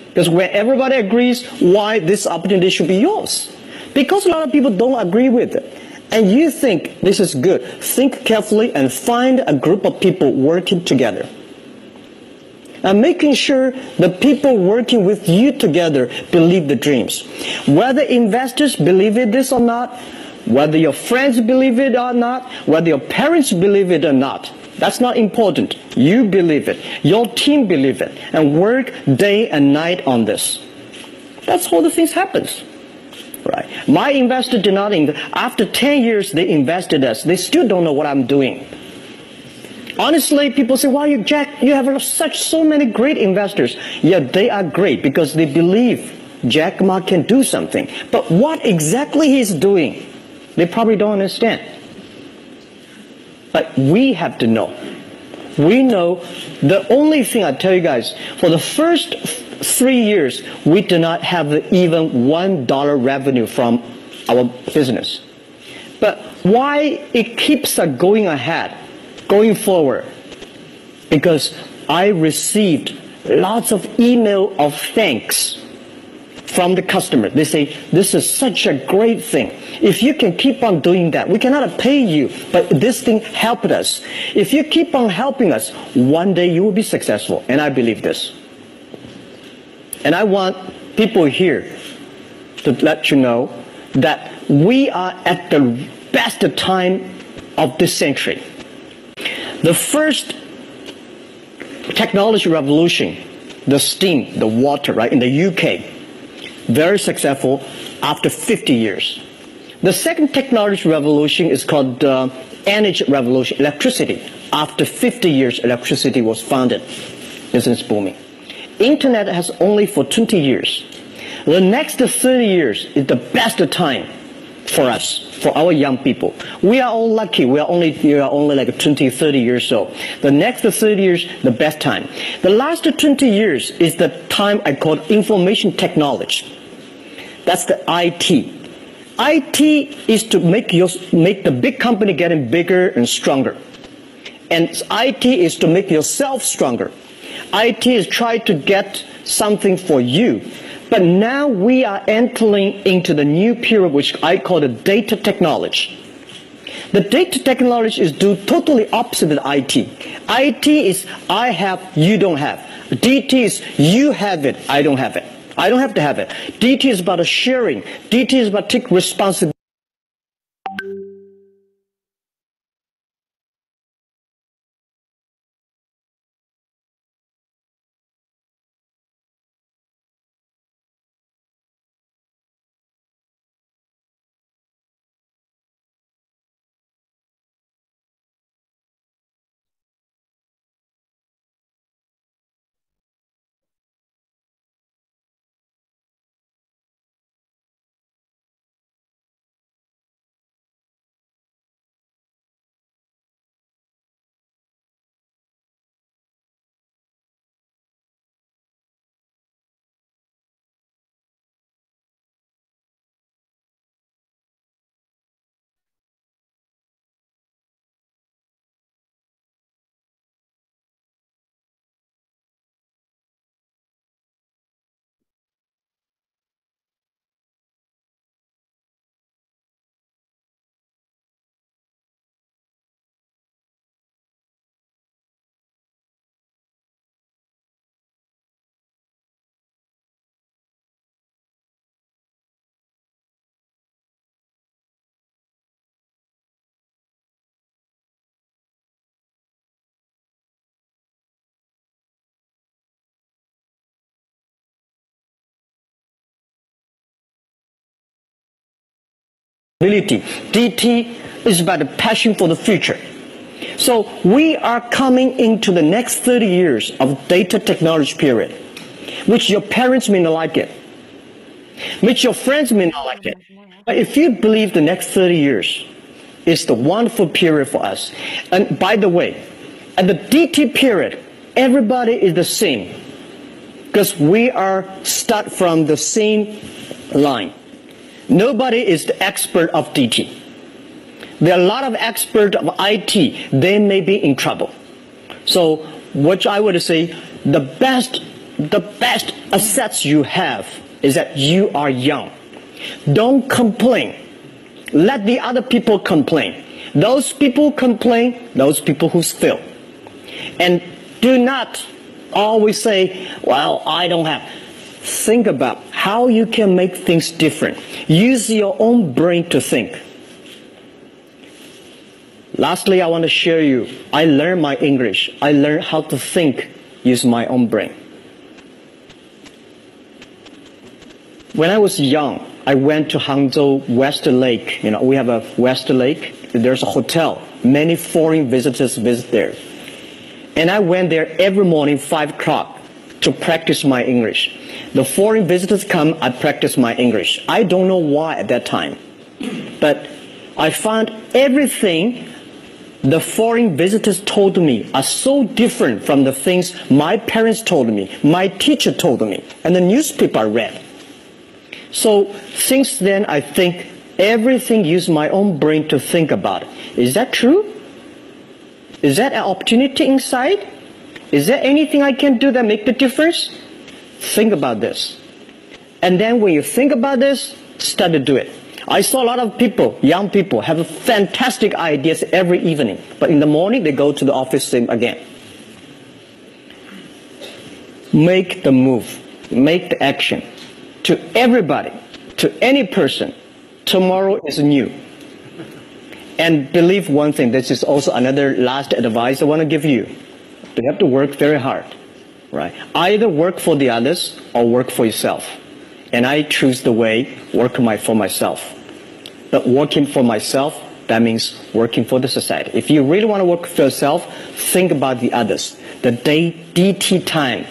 Because when everybody agrees, why this opportunity should be yours? Because a lot of people don't agree with it. And you think this is good, think carefully and find a group of people working together. And making sure the people working with you together believe the dreams. Whether investors believe it this or not, whether your friends believe it or not, whether your parents believe it or not, that's not important. You believe it. Your team believe it. And work day and night on this. That's how the things happens. Right. My investor did not after 10 years they invested us. They still don't know what I'm doing. Honestly, people say, "Why you Jack? You have so many great investors." Yeah, they are great because they believe Jack Ma can do something. But what exactly he's doing, they probably don't understand. But we have to know. We know the only thing I tell you guys, for the first 3 years, we do not have even $1 revenue from our business. But why it keeps us going ahead, going forward? Because I received lots of email of thanks from the customer. They say, this is such a great thing. If you can keep on doing that, we cannot pay you, but this thing helped us. If you keep on helping us, one day you will be successful. And I believe this. And I want people here to let you know that we are at the best time of this century. The first technology revolution, the steam, the water, right, in the UK, very successful after 50 years. The second technology revolution is called the energy revolution, electricity. After 50 years, electricity was founded. Business booming. Internet has only for 20 years. The next 30 years is the best time for us, for our young people. We are all lucky. We are only like 20, 30 years old. The next 30 years, the best time. The last 20 years is the time I call information technology. That's the IT. IT is to make the big company getting bigger and stronger. And IT is to make yourself stronger. IT is trying to get something for you. But now we are entering into the new period, which I call the data technology. The data technology is totally opposite of IT. IT is I have, you don't have. DT is you have it, I don't have it. I don't have to have it. DT is about sharing. DT is about taking responsibility. ability. DT is about the passion for the future. So we are coming into the next 30 years of data technology period, which your parents may not like it, which your friends may not like it. But if you believe the next 30 years is the wonderful period for us, and by the way, at the DT period, everybody is the same because we are start from the same line. Nobody is the expert of DT. There are a lot of experts of IT. They may be in trouble. So what I would say, the best assets you have is that you are young. Don't complain. Let the other people complain. Those people complain, those people who fail. And do not always say, well, I don't have. Think about how you can make things different. Use your own brain to think. Lastly, I want to share you, I learned my English. I learned how to think, use my own brain. When I was young, I went to Hangzhou West Lake. We have a West Lake. There's a hotel. Many foreign visitors visit there. And I went there every morning, 5 o'clock, to practice my English. The foreign visitors come, I practice my English. I don't know why at that time. But I found everything the foreign visitors told me are so different from the things my parents told me, my teacher told me, and the newspaper I read. So since then, I think everything use my own brain to think about. Is that true? Is that an opportunity inside? Is there anything I can do that make the difference? Think about this. And then when you think about this, start to do it. I saw a lot of people, young people, have fantastic ideas every evening. But in the morning, they go to the office same again. Make the move. Make the action. To everybody, to any person, tomorrow is new. And believe one thing, this is also another last advice I want to give you. You have to work very hard, right? Either work for the others or work for yourself. And I choose the way, work for myself. But working for myself, that means working for the society. If you really want to work for yourself, think about the others. The DT time,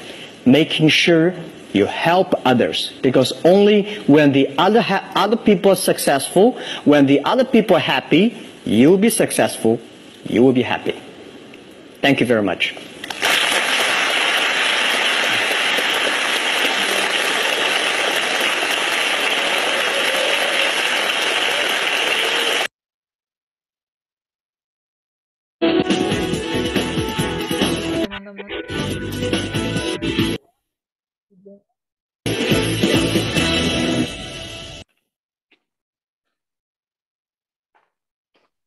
making sure you help others. Because only when the other people are successful, when the other people are happy, you will be successful, you will be happy. Thank you very much.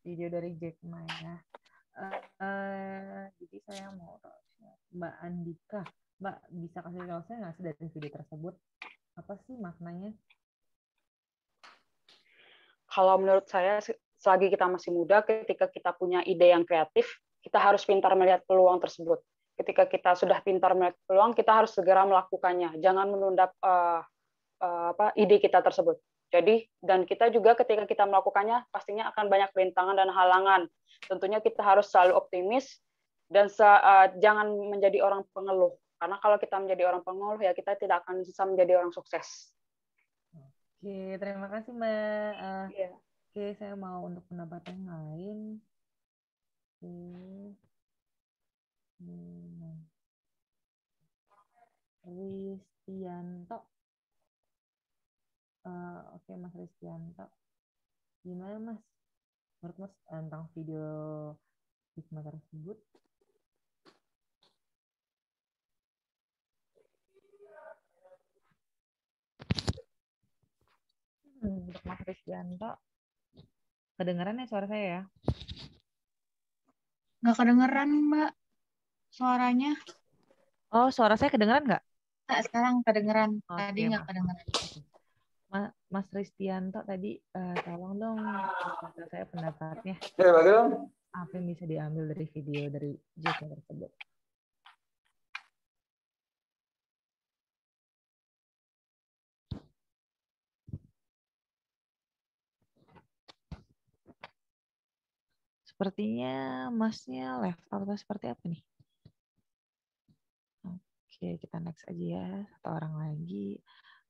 Video dari Jack Ma ya. Jadi saya mau Mbak Andika, Mbak bisa kasih tahu saya nggak sih dari video tersebut apa sih maknanya? Kalau menurut saya, selagi kita masih muda, ketika kita punya ide yang kreatif, kita harus pintar melihat peluang tersebut. Ketika kita sudah pintar melihat peluang, kita harus segera melakukannya. Jangan menunda ide kita tersebut. Jadi, dan kita juga ketika kita melakukannya, pastinya akan banyak rintangan dan halangan. Tentunya kita harus selalu optimis dan jangan menjadi orang pengeluh. Karena kalau kita menjadi orang pengeluh, ya kita tidak akan bisa menjadi orang sukses. Oke, terima kasih Mbak. Yeah. Oke, saya mau untuk pendapat yang lain. Ristianto. Oke, Mas Ristianto. Gimana Mas? Menurut Mas tentang video Hikmah tersebut? Untuk Mas Ristianto, kedengeran ya suara saya ya? Nggak kedengeran, Mbak, suaranya. Oh, suara saya kedengeran nggak? Nggak, sekarang kedengeran. Oke, Tadi nggak kedengeran. Mas Ristianto tadi, tolong dong kasih saya pendapatnya. Apa yang bisa diambil dari video dari Jack tersebut? Sepertinya Masnya left out atau seperti apa nih? Oke, kita next aja ya. Satu orang lagi.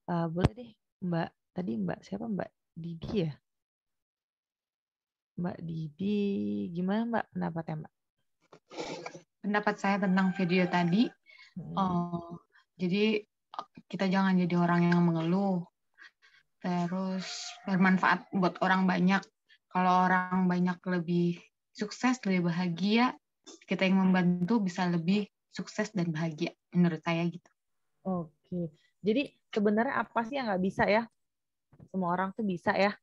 Boleh deh, Mbak. Tadi Mbak siapa? Mbak Didi ya? Mbak Didi, gimana Mbak pendapatnya Mbak? Pendapat saya tentang video tadi, jadi kita jangan jadi orang yang mengeluh, terus bermanfaat buat orang banyak. Kalau orang banyak lebih sukses, lebih bahagia, kita yang membantu bisa lebih sukses dan bahagia, menurut saya gitu. Oke, jadi sebenarnya apa sih yang nggak bisa ya? Semua orang tuh bisa ya.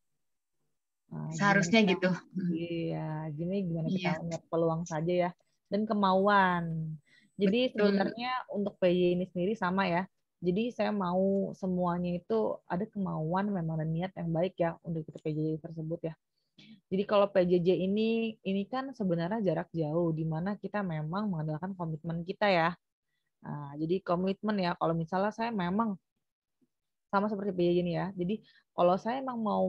Nah, Seharusnya gimana gitu. Iya, gimana kita Iya, ngeliat peluang saja ya, dan kemauan. Jadi betul. sebenarnya untuk PJ ini sendiri sama ya. Jadi saya mau semuanya itu ada kemauan memang dan niat yang baik ya untuk kita PJJ tersebut ya. Jadi kalau PJJ ini kan sebenarnya jarak jauh di mana kita memang mengandalkan komitmen kita ya. Nah, jadi komitmen ya kalau misalnya saya memang sama seperti PJJ ini ya. Jadi kalau saya emang mau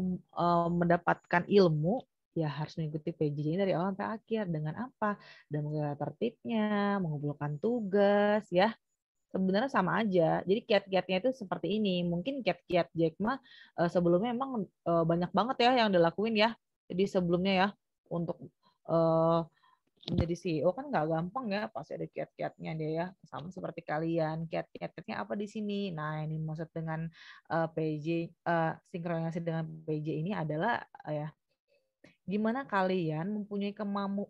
mendapatkan ilmu, ya harus mengikuti PJJ ini dari awal sampai akhir. Dengan apa? Dan mengenai tertibnya, mengumpulkan tugas, ya. Sebenarnya sama aja. Jadi kiat-kiatnya itu seperti ini. Mungkin kiat-kiat Jack Ma sebelumnya emang banyak banget ya yang dilakuin ya. Jadi sebelumnya ya untuk eh, menjadi CEO kan nggak gampang ya, pasti ada kiat-kiatnya dia ya, sama seperti kalian. Kiat-kiatnya apa di sini? Nah, ini maksud dengan PJ sinkronisasi dengan PJ ini adalah ya gimana kalian mempunyai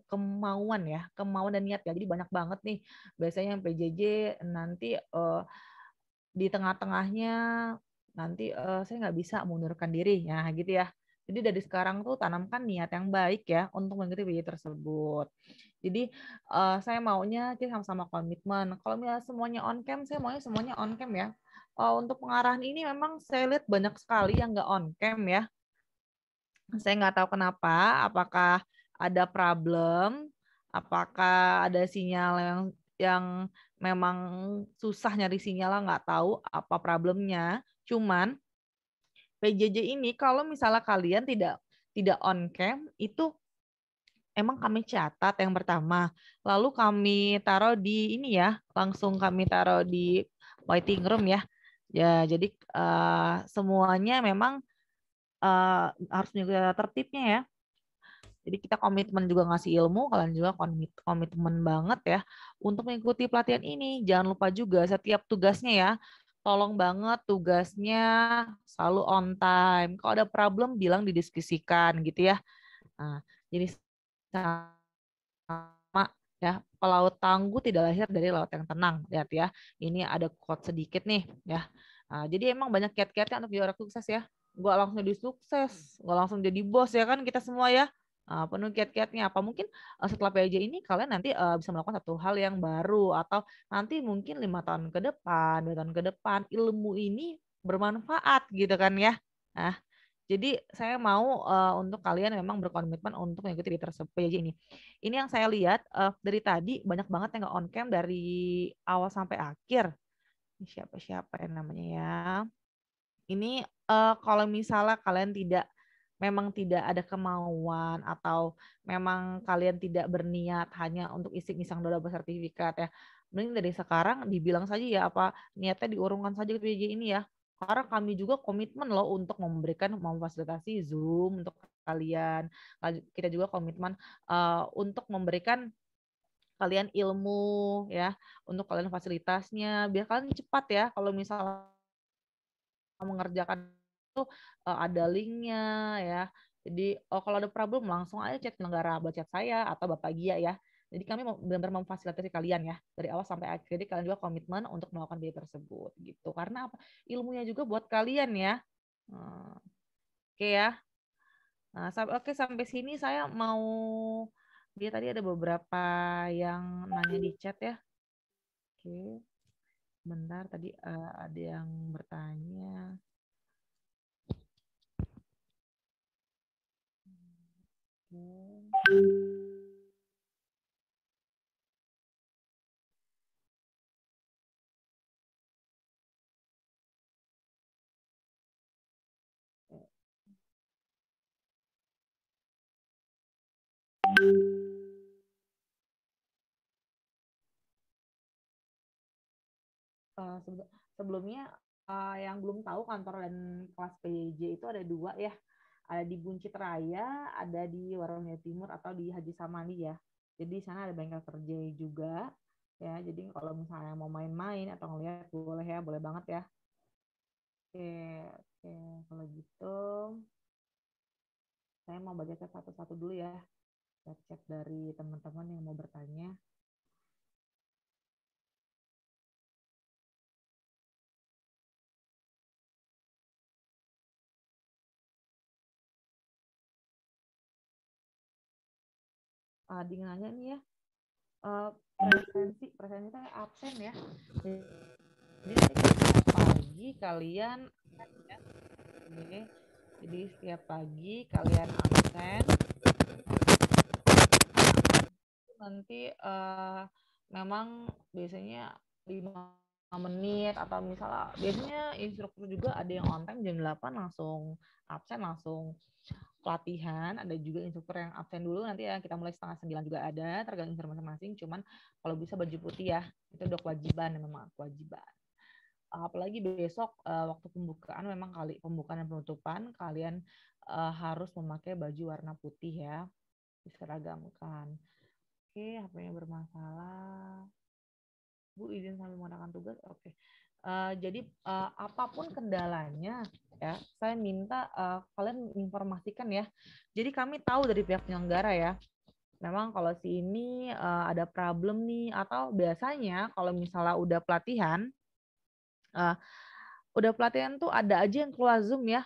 kemauan ya, kemauan dan niat ya. Jadi banyak banget nih biasanya yang PJJ nanti di tengah-tengahnya nanti saya nggak bisa mengundurkan diri ya gitu ya. Jadi dari sekarang tuh tanamkan niat yang baik ya untuk mengikuti PJ tersebut. Jadi saya maunya kita sama-sama komitmen. Kalau misalnya semuanya on cam, saya maunya semuanya on cam ya. Untuk pengarahan ini memang saya lihat banyak sekali yang nggak on cam ya. Saya nggak tahu kenapa, apakah ada problem, apakah ada sinyal yang memang susah nyari sinyal, nggak tahu apa problemnya. Cuman PJJ ini kalau misalnya kalian tidak on cam itu emang kami catat yang pertama, lalu kami taruh di ini ya, langsung kami taruh di waiting room ya. Ya, jadi semuanya memang harus mengikuti tertibnya ya. Jadi kita komitmen juga ngasih ilmu, kalian juga komitmen banget ya untuk mengikuti pelatihan ini. Jangan lupa juga setiap tugasnya ya, tolong banget tugasnya selalu on time. Kalau ada problem bilang didiskusikan gitu ya. Nah, jadi sama ya, pelaut tangguh tidak lahir dari laut yang tenang. Lihat ya, ini ada quote sedikit nih ya. Nah, jadi emang banyak kiat-kiatnya untuk jadi orang sukses ya. Gak langsung jadi sukses, gak langsung jadi bos ya kan kita semua ya. Penuh kiat-kiatnya apa mungkin setelah PJ ini kalian nanti bisa melakukan satu hal yang baru atau nanti mungkin 5 tahun ke depan 2 tahun ke depan ilmu ini bermanfaat gitu kan ya. Nah, jadi saya mau untuk kalian memang berkomitmen untuk mengikuti di PJ ini. Ini yang saya lihat dari tadi banyak banget yang nggak on cam dari awal sampai akhir. Ini siapa-siapa yang namanya ya. Ini kalau misalnya kalian memang tidak ada kemauan atau memang kalian tidak berniat hanya untuk iseng-iseng doang bersertifikat ya. Mending dari sekarang dibilang saja ya apa niatnya diurungkan saja ke PJ ini ya. Karena kami juga komitmen loh untuk memberikan memfasilitasi Zoom untuk kalian. Kita juga komitmen untuk memberikan kalian ilmu ya, untuk kalian fasilitasnya biar kalian cepat ya kalau misalnya mengerjakan itu ada linknya ya. Jadi kalau ada problem langsung aja chat penyelenggara, chat saya atau Bapak Gia ya. Jadi kami benar-benar memfasilitasi kalian ya dari awal sampai akhir. Jadi kalian juga komitmen untuk melakukan video tersebut gitu. Karena apa? Ilmunya juga buat kalian ya. Oke ya. Nah, oke sampai sini saya mau dia tadi ada beberapa yang nanya di chat ya. Oke. Bentar tadi ada yang bertanya. Oke. sebelumnya yang belum tahu kantor dan kelas PJJ itu ada 2 ya. Ada di Buncit Raya, ada di Warunia Timur atau di Haji Samadi ya. Jadi di sana ada bengkel kerja juga ya. Jadi kalau misalnya mau main-main atau ngeliat boleh ya, boleh banget ya. Oke, oke. Kalau gitu saya mau baca chat satu-satu dulu ya. Chat dari teman-teman yang mau bertanya. Adi nanya nih ya, presensi itu absen ya. Jadi setiap pagi kalian ya. Oke. Jadi setiap pagi kalian absen. Nanti memang biasanya 5 menit atau misalnya biasanya instruktur juga ada yang on time jam 8 langsung absen langsung pelatihan, ada juga instruktur yang absen dulu nanti ya kita mulai setengah 9 juga ada tergantung instruktur masing-masing, cuman kalau bisa baju putih ya itu udah kewajiban, memang kewajiban. Apalagi besok waktu pembukaan memang kali pembukaan dan penutupan kalian harus memakai baju warna putih ya, diseragamkan. Oke, HP-nya bermasalah. Bu, izin sambil menggunakan tugas. Oke. Jadi apapun kendalanya ya, saya minta kalian informasikan ya. Jadi kami tahu dari pihak penyelenggara ya. Memang kalau si ini ada problem nih atau biasanya kalau misalnya udah pelatihan tuh ada aja yang keluar Zoom ya.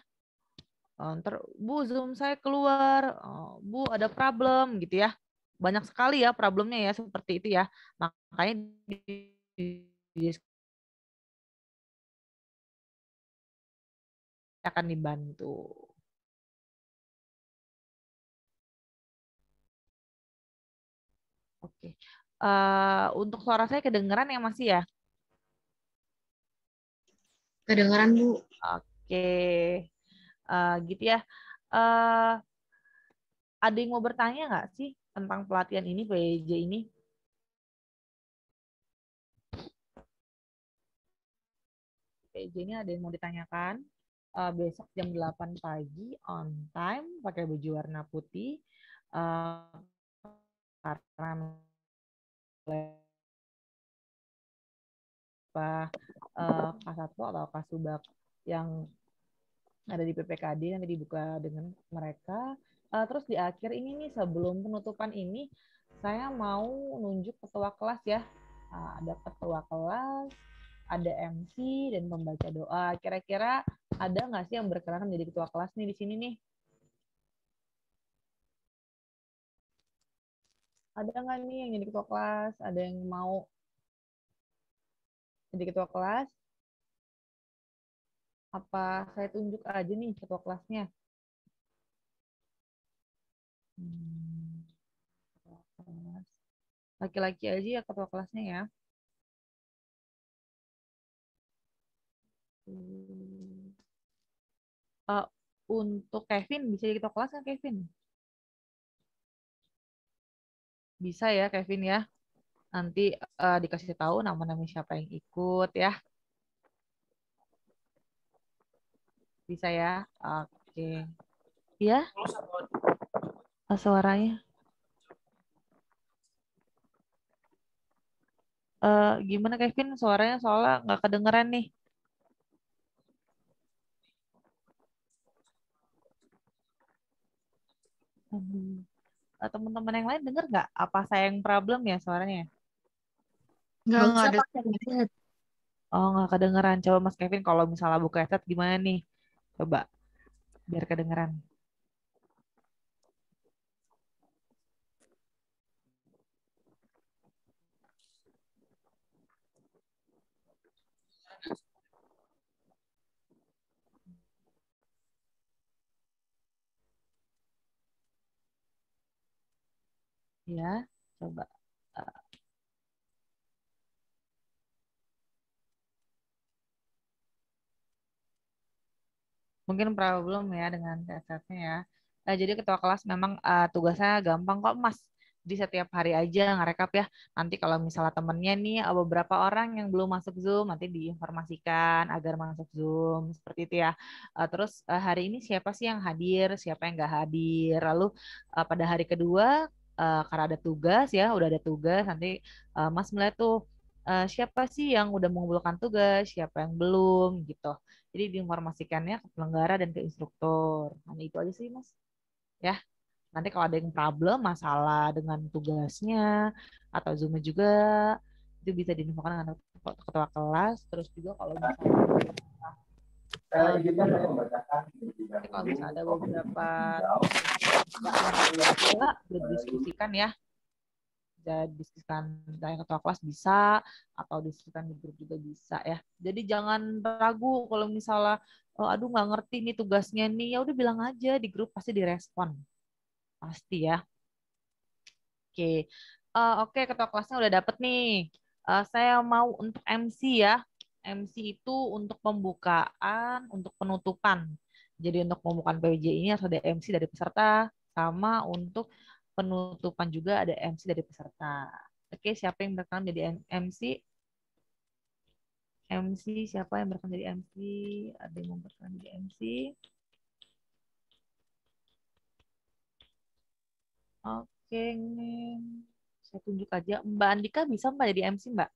Ntar, Bu, Zoom saya keluar. Bu, ada problem gitu ya. Banyak sekali ya problemnya ya seperti itu ya. Makanya akan dibantu. Oke. Untuk suara saya kedengeran ya masih ya? Kedengeran, Bu. Oke. Gitu ya. Uh, ada yang mau bertanya nggak sih tentang pelatihan ini, PJ ini? PJ ini ada yang mau ditanyakan? Besok jam 8 pagi on time pakai baju warna putih karena Kasatpol atau Kasubag yang ada di PPKD nanti dibuka dengan mereka. Terus di akhir ini nih sebelum penutupan ini saya mau nunjuk ketua kelas ya. Ada ketua kelas, ada MC dan pembaca doa. Kira-kira ada nggak sih yang berkenan menjadi ketua kelas nih di sini nih? Ada nggak nih yang jadi ketua kelas? Ada yang mau jadi ketua kelas? Apa saya tunjuk aja nih ketua kelasnya? Laki-laki aja ya ketua kelasnya ya. Untuk Kevin, bisa jadi ketua kelas kan Kevin? Bisa ya Kevin ya. Nanti dikasih tahu nama-nama siapa yang ikut ya. Bisa ya. Oke. Ya, suaranya. Gimana Kevin? Suaranya soalnya nggak kedengeran nih. Teman-teman yang lain denger nggak? Apa saya yang problem ya suaranya? Nggak ada. Oh, nggak kedengeran. Coba Mas Kevin kalau misalnya buka headset gimana nih? Coba, biar kedengeran. Ya, coba. Mungkin problem ya dengan headsetnya ya. Jadi ketua kelas memang tugasnya gampang kok Mas. Jadi setiap hari aja ngerekap ya. Nanti kalau misalnya temennya nih beberapa orang yang belum masuk Zoom, nanti diinformasikan agar masuk Zoom seperti itu ya. Terus hari ini siapa sih yang hadir, siapa yang nggak hadir. Lalu pada hari kedua karena ada tugas ya, udah ada tugas nanti Mas melihat tuh siapa sih yang udah mengumpulkan tugas, siapa yang belum gitu. Jadi diinformasikannya ke penyelenggara dan ke instruktur. Nah, itu aja sih Mas. Ya. Nanti kalau ada yang problem, masalah dengan tugasnya atau Zoom-nya juga, itu bisa diinfokan dengan ketua kelas. Terus juga kalau misalnya kalau misalnya ada beberapa juga berdiskusikan ya, bisa diskusikan dengan ketua kelas bisa, atau diskusikan di grup juga bisa ya. Jadi jangan ragu kalau misalnya, aduh nggak ngerti nih tugasnya nih, ya udah bilang aja di grup pasti direspon. Pasti ya. Oke, oke ketua kelasnya udah dapet nih. Saya mau untuk MC ya. MC itu untuk pembukaan, untuk penutupan. Jadi untuk pembukaan PWJ ini harus ada MC dari peserta, sama untuk penutupan juga ada MC dari peserta. Oke, siapa yang berkenan jadi MC? MC, siapa yang berkenan jadi MC? Ada yang mau berkenan jadi MC? Oke, saya tunjuk aja. Mbak Andika bisa Mbak jadi MC Mbak?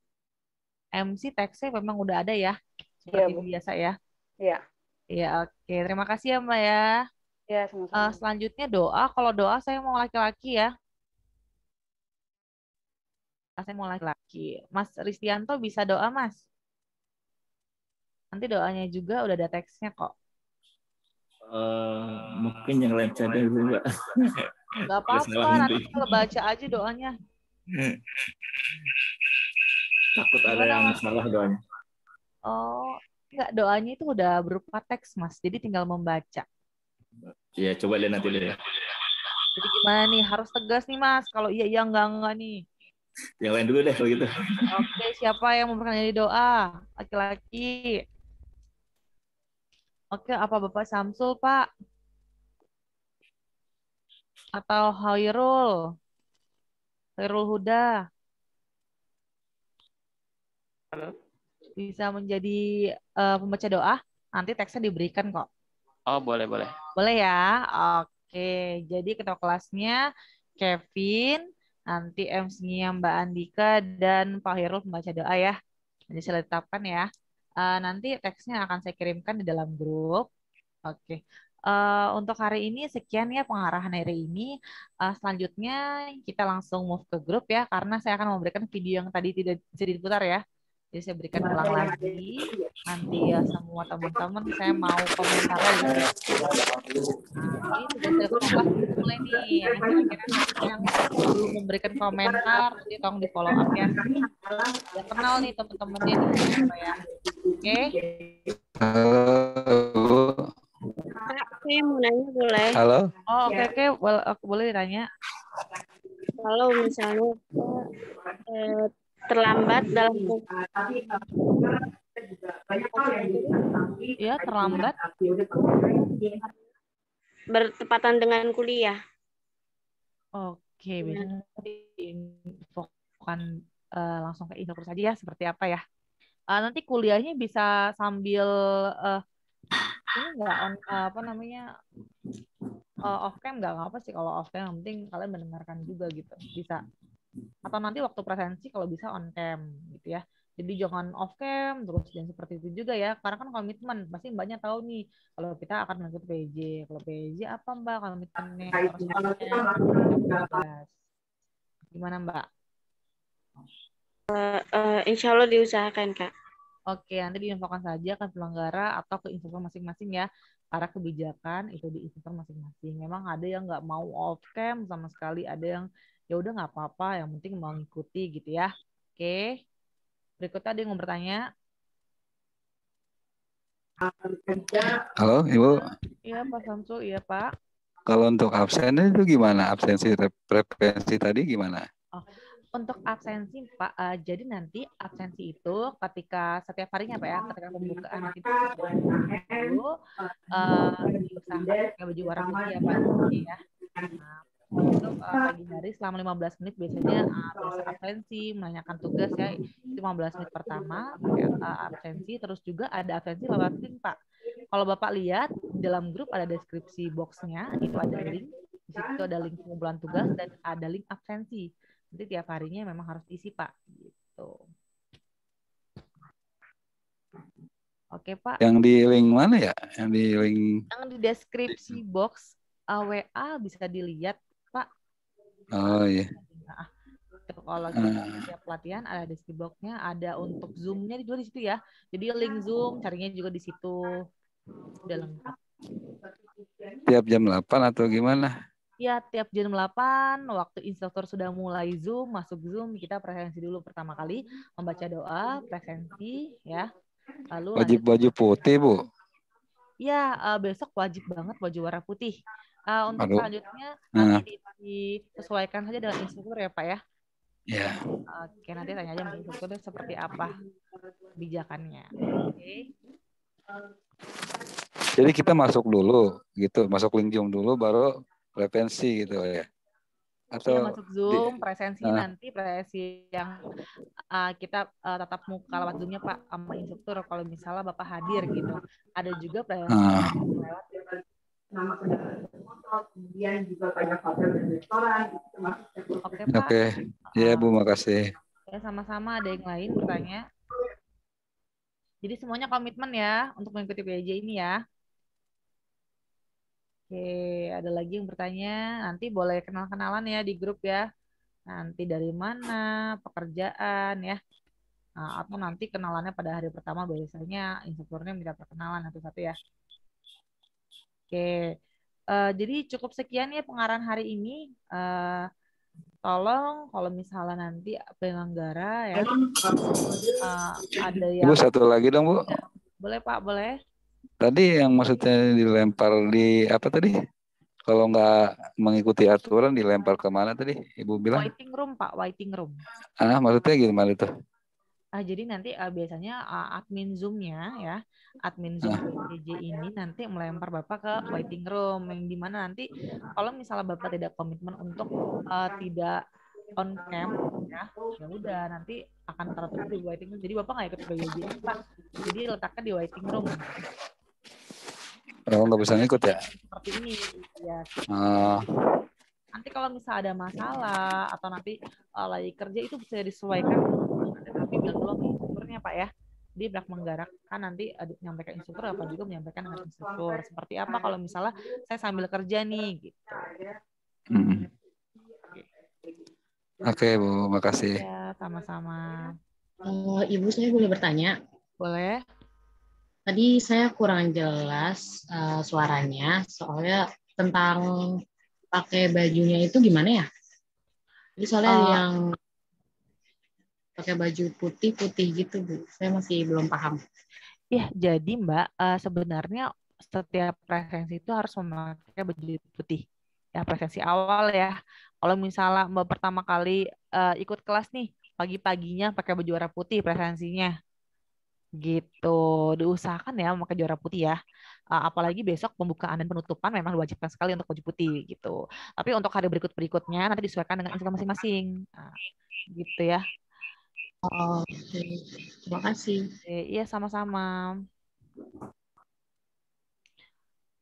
MC teksnya memang udah ada ya, seperti biasa ya. Iya. Iya, oke. Terima kasih ya Mbak ya. Iya, sama-sama. Selanjutnya doa. Kalau doa saya mau laki-laki ya. Saya mau laki-laki. Mas Ristianto bisa doa Mas? Nanti doanya juga udah ada teksnya kok. Mungkin yang lain saja dulu Mbak. Gak apa-apa, nanti kalau baca aja doanya. Takut ada yang salah doanya. Oh, enggak, doanya itu udah berupa teks Mas, jadi tinggal membaca. Iya, coba lihat nanti deh. Jadi gimana nih, harus tegas nih Mas, kalau iya enggak nih. Yang lain dulu deh kalau gitu. Oke, siapa yang memberikan jadi doa? Laki-laki. Oke, apa Bapak Samsul Pak? Atau Hairul Huda? Halo. Bisa menjadi pembaca doa? Nanti teksnya diberikan kok. Oh, boleh. Boleh ya? Oke, jadi ketua kelasnya Kevin, nanti MC-nya Mbak Andika, dan Pak Hairul pembaca doa ya. Jadi saya tetapkan ya. Nanti teksnya akan saya kirimkan di dalam grup. Oke. Untuk hari ini sekian ya pengarahan hari ini. Selanjutnya kita langsung move ke grup ya, karena saya akan memberikan video yang tadi tidak bisa diputar ya. Jadi saya berikan ulang lagi. Nanti ya semua teman-teman saya mau komentar lagi. Nah, ini tugas dari kelas mulai nih. Yang kira-kira yang belum memberikan komentar, nanti tolong di follow up ya. Ya kenal nih teman-temannya nih siapa ya. Oke. Halo. Saya mau nanya boleh? Halo. Oh, oke. Aku boleh ditanya. Kalau misalnya terlambat dalam ya terlambat bertepatan dengan kuliah. Oke, bisa diinfokan langsung ke instruktur saja ya seperti apa ya. Nanti kuliahnya bisa sambil ini nggak off cam nggak apa sih kalau off cam, yang penting kalian mendengarkan juga gitu bisa. Atau nanti waktu presensi kalau bisa on cam gitu ya. Jadi jangan off cam terus, dan seperti itu juga ya, karena kan komitmen pasti mbaknya tahu nih kalau kita akan mengikuti PJ. Kalau PJ apa Mbak komitmennya? Gimana Mbak? Insya Allah diusahakan Kak. Oke, nanti diinfokan saja ke penyelenggara atau ke instruktur masing-masing ya. Karena kebijakan itu di instruktur masing-masing. Memang ada yang nggak mau off cam sama sekali, ada yang ya udah nggak apa-apa, yang penting mau ngikuti gitu ya. Oke. Berikutnya ada yang mau bertanya. Halo, Ibu. Iya, Pak Samsul. Iya, Pak. Kalau untuk absen itu gimana? Absensi referensi tadi gimana? Oh, untuk absensi, Pak, jadi nanti absensi itu ketika setiap harinya, Pak ya, ketika pembukaan nanti itu diusahakan pakai baju warna putih ya, Pak. Ya. Nah, Untuk pagi hari selama 15 menit biasanya basic absensi, menanyakan tugas ya. 15 menit pertama pakai absensi, terus juga ada absensi lewat link, Pak. Kalau Bapak lihat di dalam grup ada deskripsi boxnya, itu ada link. Di situ ada link pengumpulan tugas dan ada link absensi. Jadi tiap harinya memang harus isi, Pak. Gitu. Oke, Pak. Yang di link mana ya? Yang di link Yang di deskripsi box WA bisa dilihat, Pak. Oh iya. Nah, kalau kita setiap pelatihan ada deskripsi box-nya, ada untuk Zoom-nya juga di situ ya. Jadi link Zoom carinya juga di situ. Udah lengkap. Tiap jam 8 atau gimana? Ya, tiap jam 8 waktu instruktur sudah mulai Zoom, masuk Zoom, kita presensi dulu pertama kali, membaca doa, presensi ya. Lalu Wajib baju putih, Bu. Ya, besok wajib banget baju warna putih. Untuk Aduh. selanjutnya nanti disesuaikan saja dengan instruktur ya, Pak ya. Ya. Oke, nanti tanya aja sama instruktur seperti apa kebijakannya. Oke. Jadi kita masuk dulu gitu, masuk link Zoom dulu baru prevensi gitu ya. Atau ya, masuk Zoom, presensi nanti presensi yang kita tatap muka lewat Zoom-nya Pak sama instruktur kalau misalnya Bapak hadir gitu. Ada juga presensi lewat kemudian juga banyak hotel dan restoran. Oke, Pak. Oke. Ya, Bu, makasih. Ya, sama-sama. Ada yang lain bertanya? Jadi semuanya komitmen ya untuk mengikuti PJJ ini ya. Oke, ada lagi yang bertanya. Nanti boleh kenal-kenalan ya di grup ya. Nanti dari mana, pekerjaan ya. Nah, atau nanti kenalannya pada hari pertama biasanya instrukturnya minta perkenalan satu-satu ya. Oke, jadi cukup sekian ya pengarahan hari ini. Tolong kalau misalnya nanti penyelenggara ya ada yang... Ibu satu lagi dong, Bu. Ya, boleh Pak, boleh. Tadi yang maksudnya dilempar di apa tadi? Kalau nggak mengikuti aturan dilempar kemana tadi? Ibu bilang? Waiting room Pak, waiting room. Maksudnya gimana itu? Jadi nanti biasanya admin Zoom-nya ya, admin Zoom PJJ ini nanti melempar Bapak ke waiting room yang dimana nanti kalau misalnya Bapak tidak komitmen untuk tidak on cam ya udah nanti akan tertutup di waiting room. Jadi Bapak nggak ikut PJJ ini Pak. Jadi letakkan di waiting room. Oh, nggak bisa ngikut ya? Seperti ini ya. Nanti kalau misalnya ada masalah atau nanti lagi kerja itu bisa disesuaikan. Tapi bilang dulu ke instrukturnya Pak ya. Dia berhak menggerakkan nanti menyampaikan instruktur apa juga menyampaikan dengan instruktur. Seperti apa kalau misalnya saya sambil kerja nih gitu. Oke, Bu, makasih. Ya, sama-sama. Ibu, saya boleh bertanya? Boleh. Tadi saya kurang jelas suaranya, soalnya tentang pakai bajunya itu gimana ya? Jadi soalnya yang pakai baju putih-putih gitu, Bu. Saya masih belum paham. Ya, jadi Mbak, sebenarnya setiap presensi itu harus memakai baju putih. Ya, presensi awal ya. Kalau misalnya Mbak pertama kali ikut kelas nih, pagi-paginya pakai baju warna putih presensinya. Gitu. Diusahakan ya memakai baju warna putih ya. Apalagi besok pembukaan dan penutupan memang diwajibkan sekali untuk baju putih gitu. Tapi untuk hari berikut-berikutnya nanti disesuaikan dengan instruktur masing-masing. Gitu ya. Oke, terima kasih. Iya, sama-sama.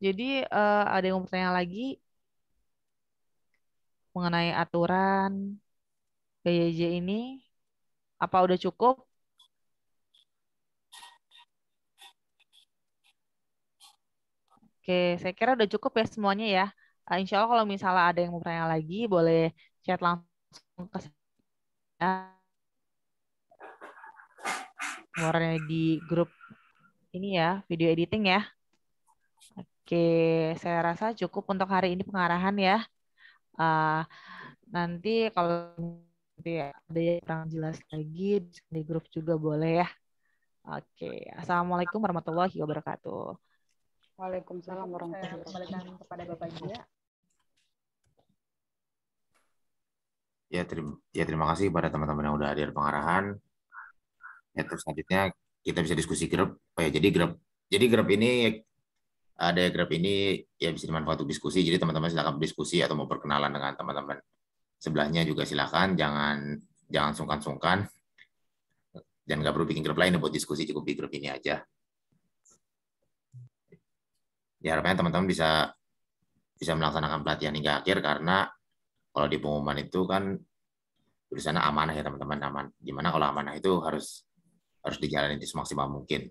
Jadi ada yang mau bertanya lagi mengenai aturan PJJ ini? Apa udah cukup? Oke, saya kira udah cukup ya semuanya ya. Insya Allah kalau misalnya ada yang mau bertanya lagi, boleh chat langsung ke saya. Nomornya di grup ini ya, video editing ya. Oke, saya rasa cukup untuk hari ini pengarahan ya. Nanti kalau ada yang kurang jelas lagi di grup juga boleh ya. Oke, Assalamualaikum warahmatullahi wabarakatuh. Waalaikumsalam warahmatullahi wabarakatuh. Saya kembalikan kepada Bapak Ibu ya. Ya, terima kasih kepada teman-teman yang udah hadir pengarahan. Ya, terus selanjutnya kita bisa diskusi grup. Jadi grup ini diagram ini ya bisa dimanfaatkan untuk diskusi. Jadi teman-teman silakan berdiskusi atau mau berkenalan dengan teman-teman sebelahnya juga silakan. Jangan sungkan-sungkan. Dan nggak perlu bikin grup lain buat diskusi, cukup di grup ini aja. Ya harapannya teman-teman bisa melaksanakan pelatihan hingga akhir, karena kalau di pengumuman itu kan tulisannya amanah ya teman-teman, aman. Gimana kalau amanah itu harus dijalani semaksimal mungkin.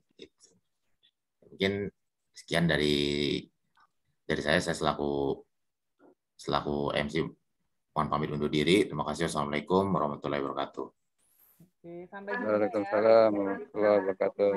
Mungkin sekian dari saya selaku MC mohon pamit undur diri. Terima kasih. Assalamualaikum warahmatullahi wabarakatuh. Oke, sampai jumpa ya. Waalaikumsalam warahmatullahi wabarakatuh.